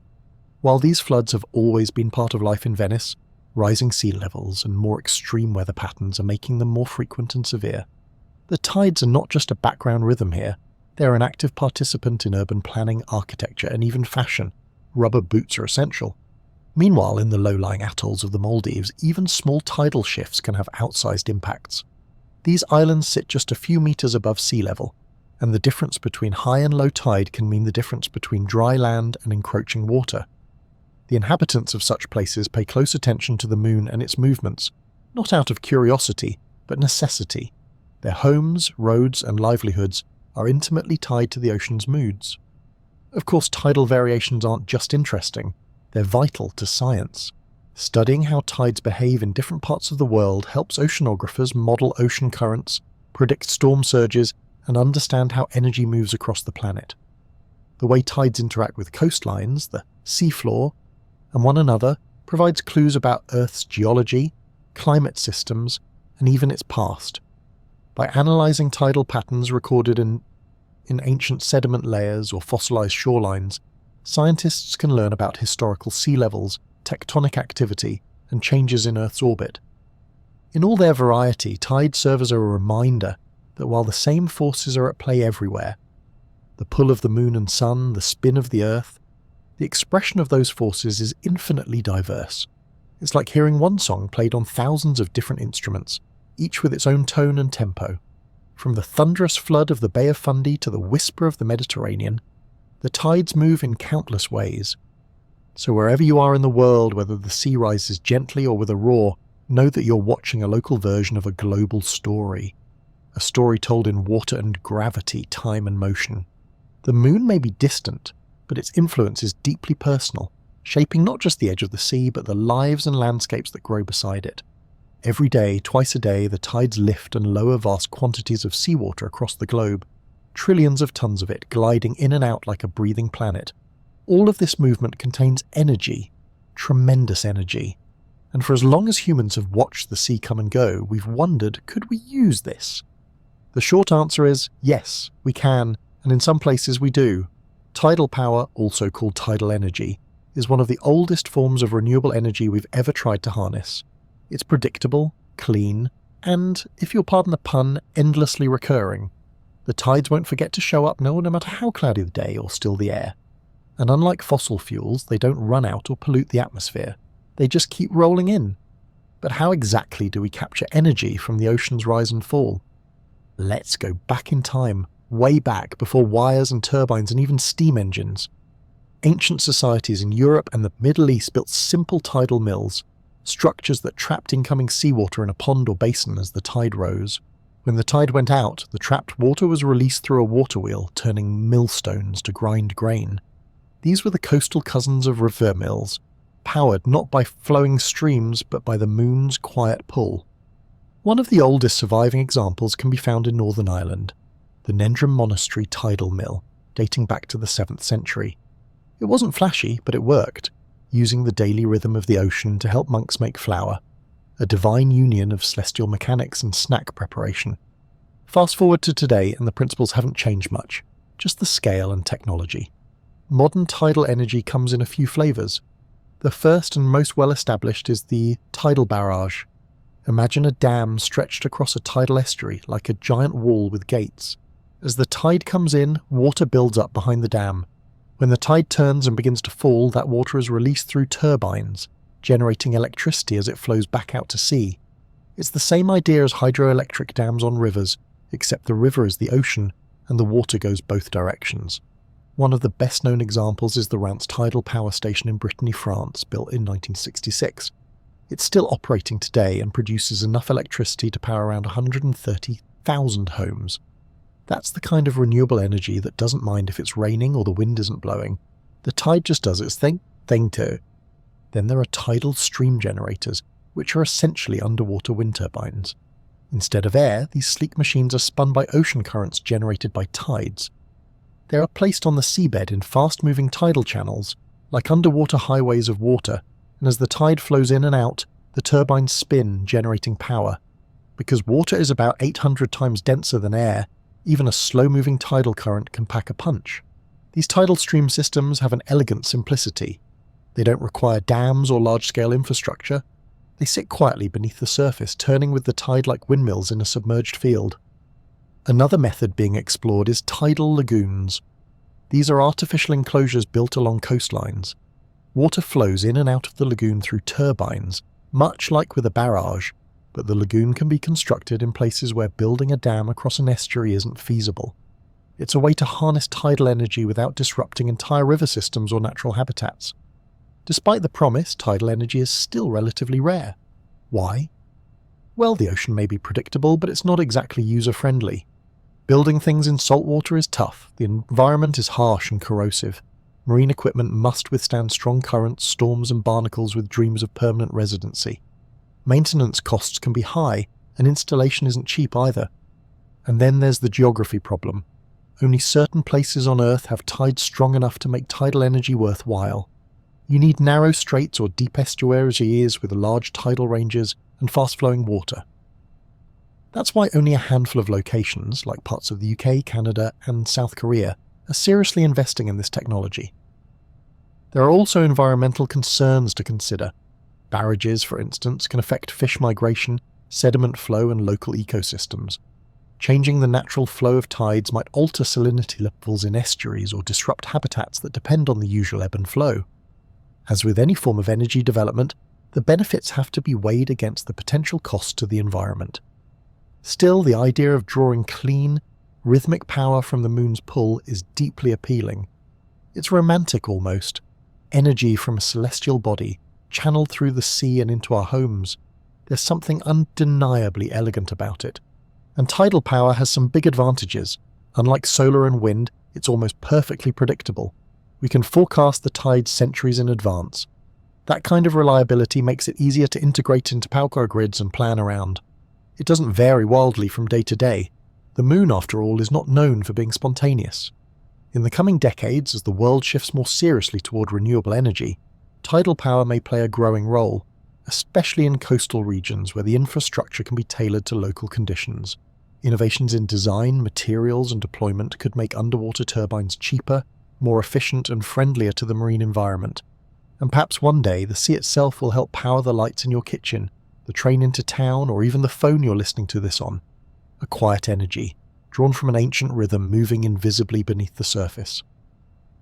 While these floods have always been part of life in Venice, rising sea levels and more extreme weather patterns are making them more frequent and severe. The tides are not just a background rhythm here. They're an active participant in urban planning, architecture, and even fashion. Rubber boots are essential. Meanwhile, in the low-lying atolls of the Maldives, even small tidal shifts can have outsized impacts. These islands sit just a few meters above sea level, and the difference between high and low tide can mean the difference between dry land and encroaching water. The inhabitants of such places pay close attention to the moon and its movements, not out of curiosity, but necessity. Their homes, roads, and livelihoods are intimately tied to the ocean's moods. Of course, tidal variations aren't just interesting, they're vital to science. Studying how tides behave in different parts of the world helps oceanographers model ocean currents, predict storm surges, and understand how energy moves across the planet. The way tides interact with coastlines, the seafloor, and one another provides clues about Earth's geology, climate systems, and even its past. By analysing tidal patterns recorded in ancient sediment layers or fossilised shorelines, scientists can learn about historical sea levels, tectonic activity, and changes in Earth's orbit. In all their variety, tides serve as a reminder that while the same forces are at play everywhere, the pull of the moon and sun, the spin of the Earth, the expression of those forces is infinitely diverse. It's like hearing one song played on thousands of different instruments, each with its own tone and tempo. From the thunderous flood of the Bay of Fundy to the whisper of the Mediterranean, the tides move in countless ways. So wherever you are in the world, whether the sea rises gently or with a roar, know that you're watching a local version of a global story. A story told in water and gravity, time and motion. The moon may be distant, but its influence is deeply personal, shaping not just the edge of the sea, but the lives and landscapes that grow beside it. Every day, twice a day, the tides lift and lower vast quantities of seawater across the globe, trillions of tons of it gliding in and out like a breathing planet. All of this movement contains energy, tremendous energy. And for as long as humans have watched the sea come and go, we've wondered, could we use this? The short answer is yes, we can, and in some places we do. Tidal power, also called tidal energy, is one of the oldest forms of renewable energy we've ever tried to harness. It's predictable, clean, and, if you'll pardon the pun, endlessly recurring. The tides won't forget to show up no matter how cloudy the day or still the air. And unlike fossil fuels, they don't run out or pollute the atmosphere. They just keep rolling in. But how exactly do we capture energy from the ocean's rise and fall? Let's go back in time, way back before wires and turbines and even steam engines. Ancient societies in Europe and the Middle East built simple tidal mills, structures that trapped incoming seawater in a pond or basin as the tide rose. When the tide went out, the trapped water was released through a water wheel, turning millstones to grind grain. These were the coastal cousins of river mills, powered not by flowing streams but by the moon's quiet pull. One of the oldest surviving examples can be found in Northern Ireland, the Nendrum Monastery tidal mill, dating back to the 7th century. It wasn't flashy, but it worked, using the daily rhythm of the ocean to help monks make flour, a divine union of celestial mechanics and snack preparation. Fast forward to today and the principles haven't changed much, just the scale and technology. Modern tidal energy comes in a few flavours. The first and most well-established is the tidal barrage. Imagine a dam stretched across a tidal estuary like a giant wall with gates. As the tide comes in, water builds up behind the dam. When the tide turns and begins to fall, that water is released through turbines, generating electricity as it flows back out to sea. It's the same idea as hydroelectric dams on rivers, except the river is the ocean and the water goes both directions. One of the best-known examples is the Reims tidal power station in Brittany, France, built in 1966. It's still operating today and produces enough electricity to power around 130,000 homes. That's the kind of renewable energy that doesn't mind if it's raining or the wind isn't blowing. The tide just does its thing too. Then there are tidal stream generators, which are essentially underwater wind turbines. Instead of air, these sleek machines are spun by ocean currents generated by tides. They are placed on the seabed in fast-moving tidal channels, like underwater highways of water, and as the tide flows in and out, the turbines spin, generating power. Because water is about 800 times denser than air, even a slow-moving tidal current can pack a punch. These tidal stream systems have an elegant simplicity. They don't require dams or large-scale infrastructure. They sit quietly beneath the surface, turning with the tide like windmills in a submerged field. Another method being explored is tidal lagoons. These are artificial enclosures built along coastlines. Water flows in and out of the lagoon through turbines, much like with a barrage, but the lagoon can be constructed in places where building a dam across an estuary isn't feasible. It's a way to harness tidal energy without disrupting entire river systems or natural habitats. Despite the promise, tidal energy is still relatively rare. Why? Well, the ocean may be predictable, but it's not exactly user-friendly. Building things in salt water is tough, the environment is harsh and corrosive. Marine equipment must withstand strong currents, storms and barnacles with dreams of permanent residency. Maintenance costs can be high, and installation isn't cheap either. And then there's the geography problem. Only certain places on Earth have tides strong enough to make tidal energy worthwhile. You need narrow straits or deep estuaries with large tidal ranges and fast-flowing water. That's why only a handful of locations, like parts of the UK, Canada and South Korea, are seriously investing in this technology. There are also environmental concerns to consider. Barrages, for instance, can affect fish migration, sediment flow and local ecosystems. Changing the natural flow of tides might alter salinity levels in estuaries or disrupt habitats that depend on the usual ebb and flow. As with any form of energy development, the benefits have to be weighed against the potential cost to the environment. Still, the idea of drawing clean, rhythmic power from the moon's pull is deeply appealing. It's romantic almost. Energy from a celestial body, channeled through the sea and into our homes. There's something undeniably elegant about it. And tidal power has some big advantages. Unlike solar and wind, it's almost perfectly predictable. We can forecast the tides centuries in advance. That kind of reliability makes it easier to integrate into power grids and plan around. It doesn't vary wildly from day to day. The moon, after all, is not known for being spontaneous. In the coming decades, as the world shifts more seriously toward renewable energy, tidal power may play a growing role, especially in coastal regions where the infrastructure can be tailored to local conditions. Innovations in design, materials, and deployment could make underwater turbines cheaper, more efficient, and friendlier to the marine environment. And perhaps one day, the sea itself will help power the lights in your kitchen, the train into town, or even the phone you're listening to this on. A quiet energy, drawn from an ancient rhythm moving invisibly beneath the surface.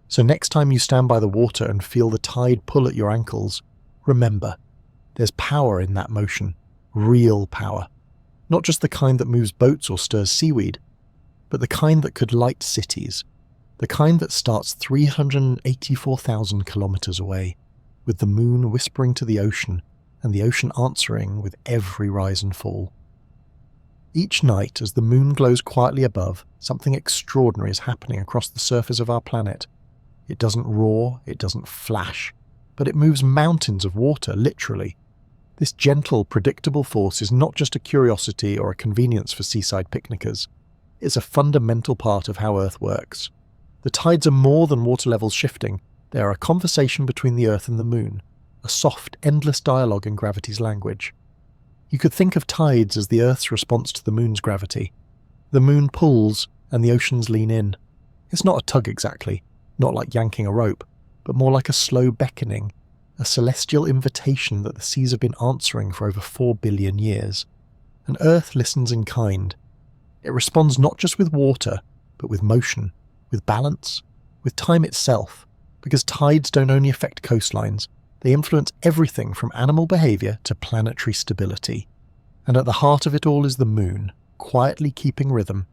So next time you stand by the water and feel the tide pull at your ankles, remember, there's power in that motion, real power. Not just the kind that moves boats or stirs seaweed, but the kind that could light cities, the kind that starts 384,000 kilometers away, with the moon whispering to the ocean, and the ocean answering with every rise and fall. Each night, as the moon glows quietly above, something extraordinary is happening across the surface of our planet. It doesn't roar, it doesn't flash, but it moves mountains of water, literally. This gentle, predictable force is not just a curiosity or a convenience for seaside picnickers. It's a fundamental part of how Earth works. The tides are more than water levels shifting. They are a conversation between the Earth and the moon, a soft, endless dialogue in gravity's language. You could think of tides as the Earth's response to the moon's gravity. The moon pulls, and the oceans lean in. It's not a tug exactly, not like yanking a rope, but more like a slow beckoning, a celestial invitation that the seas have been answering for over 4 billion years. And Earth listens in kind. It responds not just with water, but with motion, with balance, with time itself, because tides don't only affect coastlines, they influence everything from animal behaviour to planetary stability. And at the heart of it all is the moon, quietly keeping rhythm.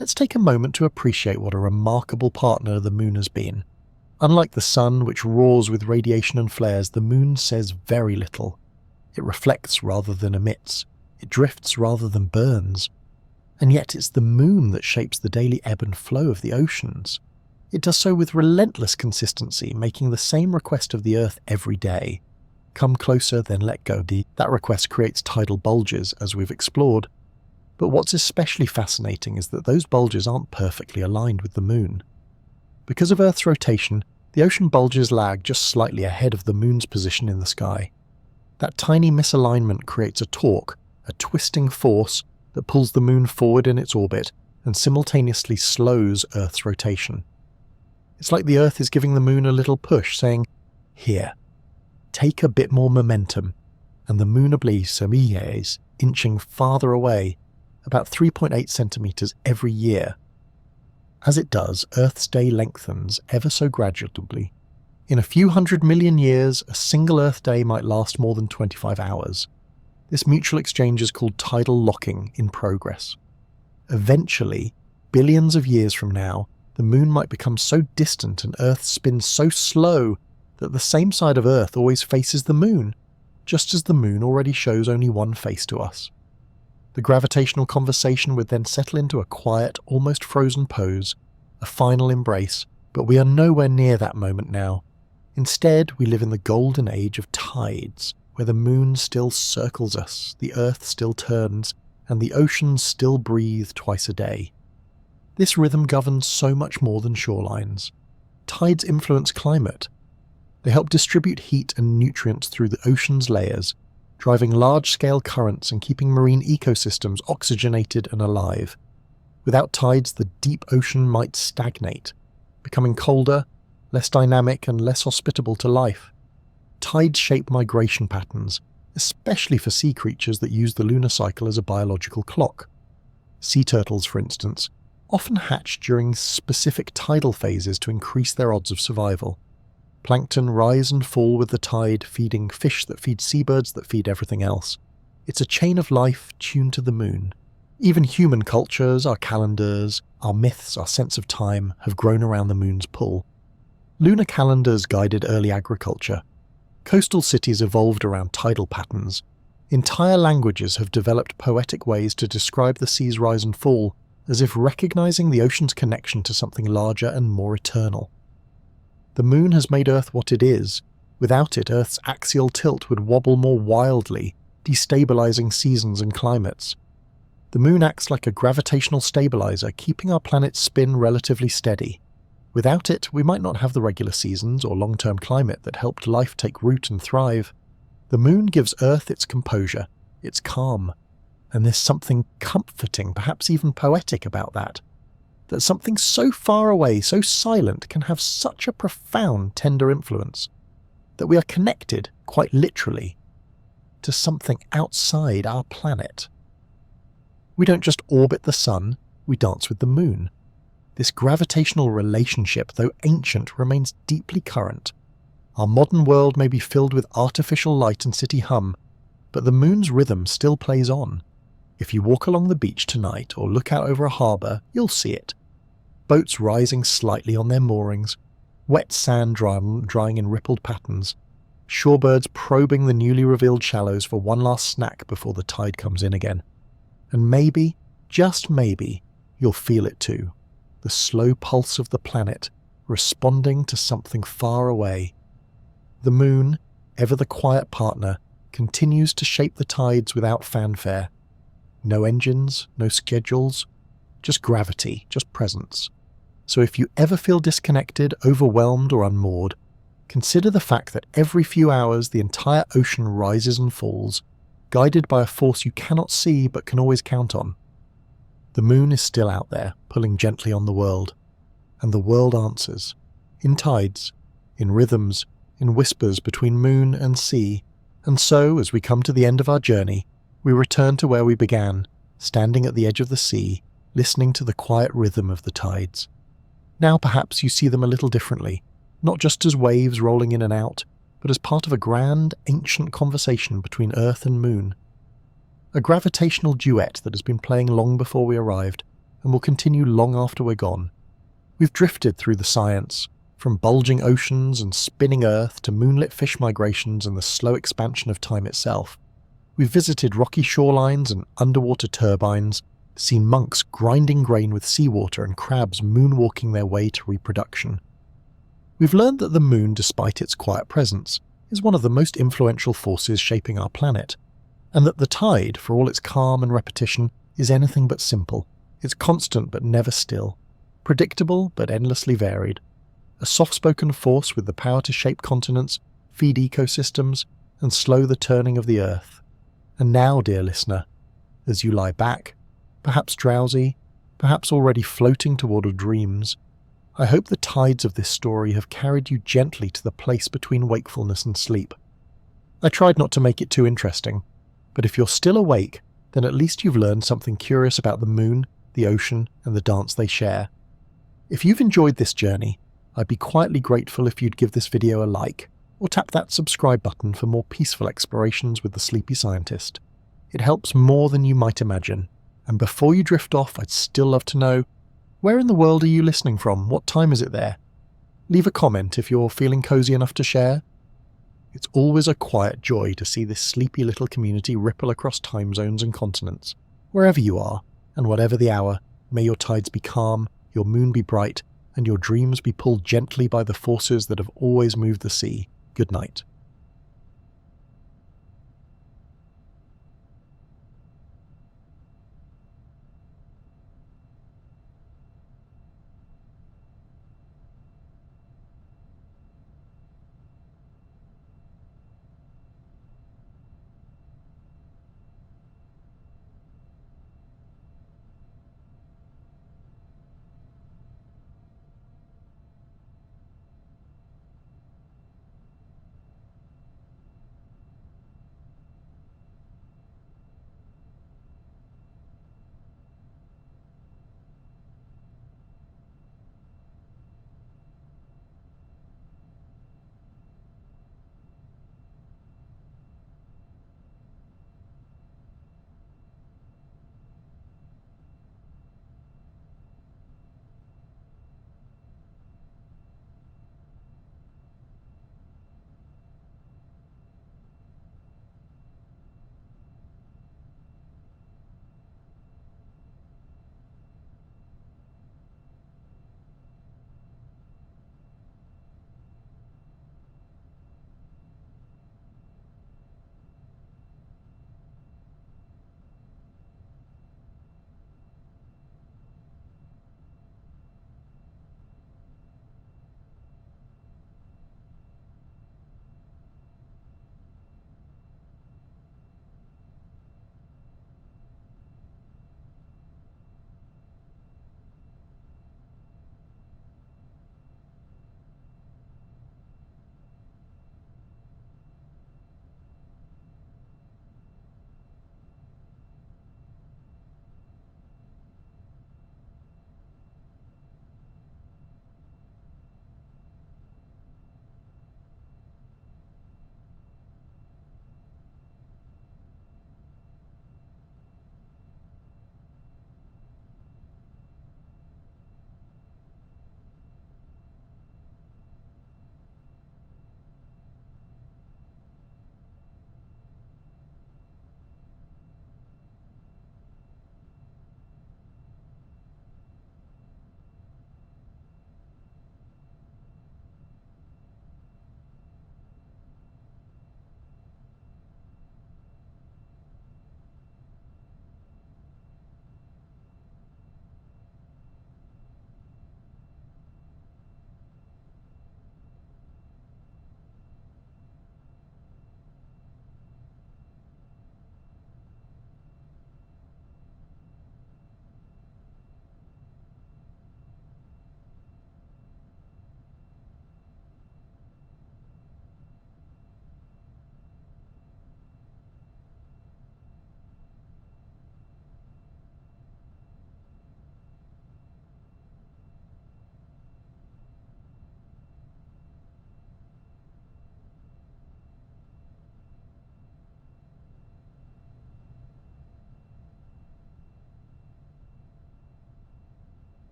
Let's take a moment to appreciate what a remarkable partner the moon has been. Unlike the sun, which roars with radiation and flares, the moon says very little. It reflects rather than emits. It drifts rather than burns. And yet it's the moon that shapes the daily ebb and flow of the oceans. It does so with relentless consistency, making the same request of the Earth every day. Come closer, then let go. That request creates tidal bulges, as we've explored. But what's especially fascinating is that those bulges aren't perfectly aligned with the moon. Because of Earth's rotation, the ocean bulges lag just slightly ahead of the moon's position in the sky. That tiny misalignment creates a torque, a twisting force that pulls the moon forward in its orbit and simultaneously slows Earth's rotation. It's like the Earth is giving the moon a little push, saying, "Here, take a bit more momentum," and the moon obliques inching farther away, about 3.8 centimeters every year. As it does, Earth's day lengthens ever so gradually. In a few 100 million years, a single Earth day might last more than 25 hours. This mutual exchange is called tidal locking in progress. Eventually, billions of years from now, the moon might become so distant and Earth spins so slow that the same side of Earth always faces the moon, just as the moon already shows only one face to us. The gravitational conversation would then settle into a quiet, almost frozen pose, a final embrace, but we are nowhere near that moment now. Instead, we live in the golden age of tides, where the moon still circles us, the Earth still turns, and the oceans still breathe twice a day. This rhythm governs so much more than shorelines. Tides influence climate. They help distribute heat and nutrients through the ocean's layers, driving large-scale currents and keeping marine ecosystems oxygenated and alive. Without tides, the deep ocean might stagnate, becoming colder, less dynamic, and less hospitable to life. Tides shape migration patterns, especially for sea creatures that use the lunar cycle as a biological clock. Sea turtles, for instance, often hatch during specific tidal phases to increase their odds of survival. Plankton rise and fall with the tide, feeding fish that feed seabirds that feed everything else. It's a chain of life tuned to the moon. Even human cultures, our calendars, our myths, our sense of time have grown around the moon's pull. Lunar calendars guided early agriculture. Coastal cities evolved around tidal patterns. Entire languages have developed poetic ways to describe the sea's rise and fall, as if recognizing the ocean's connection to something larger and more eternal. The moon has made Earth what it is. Without it, Earth's axial tilt would wobble more wildly, destabilizing seasons and climates. The moon acts like a gravitational stabilizer, keeping our planet's spin relatively steady. Without it, we might not have the regular seasons or long-term climate that helped life take root and thrive. The moon gives Earth its composure, its calm, and there's something comforting, perhaps even poetic about that. That something so far away, so silent, can have such a profound, tender influence. That we are connected, quite literally, to something outside our planet. We don't just orbit the sun, we dance with the moon. This gravitational relationship, though ancient, remains deeply current. Our modern world may be filled with artificial light and city hum, but the moon's rhythm still plays on. If you walk along the beach tonight or look out over a harbour, you'll see it. Boats rising slightly on their moorings, wet sand drying in rippled patterns, shorebirds probing the newly revealed shallows for one last snack before the tide comes in again. And maybe, just maybe, you'll feel it too. The slow pulse of the planet, responding to something far away. The moon, ever the quiet partner, continues to shape the tides without fanfare. No engines, no schedules, just gravity, just presence. So if you ever feel disconnected, overwhelmed or unmoored, consider the fact that every few hours the entire ocean rises and falls, guided by a force you cannot see but can always count on. The moon is still out there, pulling gently on the world, and the world answers, in tides, in rhythms, in whispers between moon and sea. And so, as we come to the end of our journey, we return to where we began, standing at the edge of the sea, listening to the quiet rhythm of the tides. Now perhaps you see them a little differently, not just as waves rolling in and out, but as part of a grand, ancient conversation between Earth and Moon. A gravitational duet that has been playing long before we arrived, and will continue long after we're gone. We've drifted through the science, from bulging oceans and spinning Earth to moonlit fish migrations and the slow expansion of time itself. We've visited rocky shorelines and underwater turbines, seen monks grinding grain with seawater and crabs moonwalking their way to reproduction. We've learned that the moon, despite its quiet presence, is one of the most influential forces shaping our planet, and that the tide, for all its calm and repetition, is anything but simple. It's constant but never still, predictable but endlessly varied, a soft-spoken force with the power to shape continents, feed ecosystems, and slow the turning of the Earth. And now, dear listener, as you lie back, perhaps drowsy, perhaps already floating toward dreams, I hope the tides of this story have carried you gently to the place between wakefulness and sleep. I tried not to make it too interesting, but if you're still awake, then at least you've learned something curious about the moon, the ocean, and the dance they share. If you've enjoyed this journey, I'd be quietly grateful if you'd give this video a like, or tap that subscribe button for more peaceful explorations with the Sleepy Scientist. It helps more than you might imagine. And before you drift off, I'd still love to know, where in the world are you listening from? What time is it there? Leave a comment if you're feeling cozy enough to share. It's always a quiet joy to see this sleepy little community ripple across time zones and continents. Wherever you are, and whatever the hour, may your tides be calm, your moon be bright, and your dreams be pulled gently by the forces that have always moved the sea. Good night.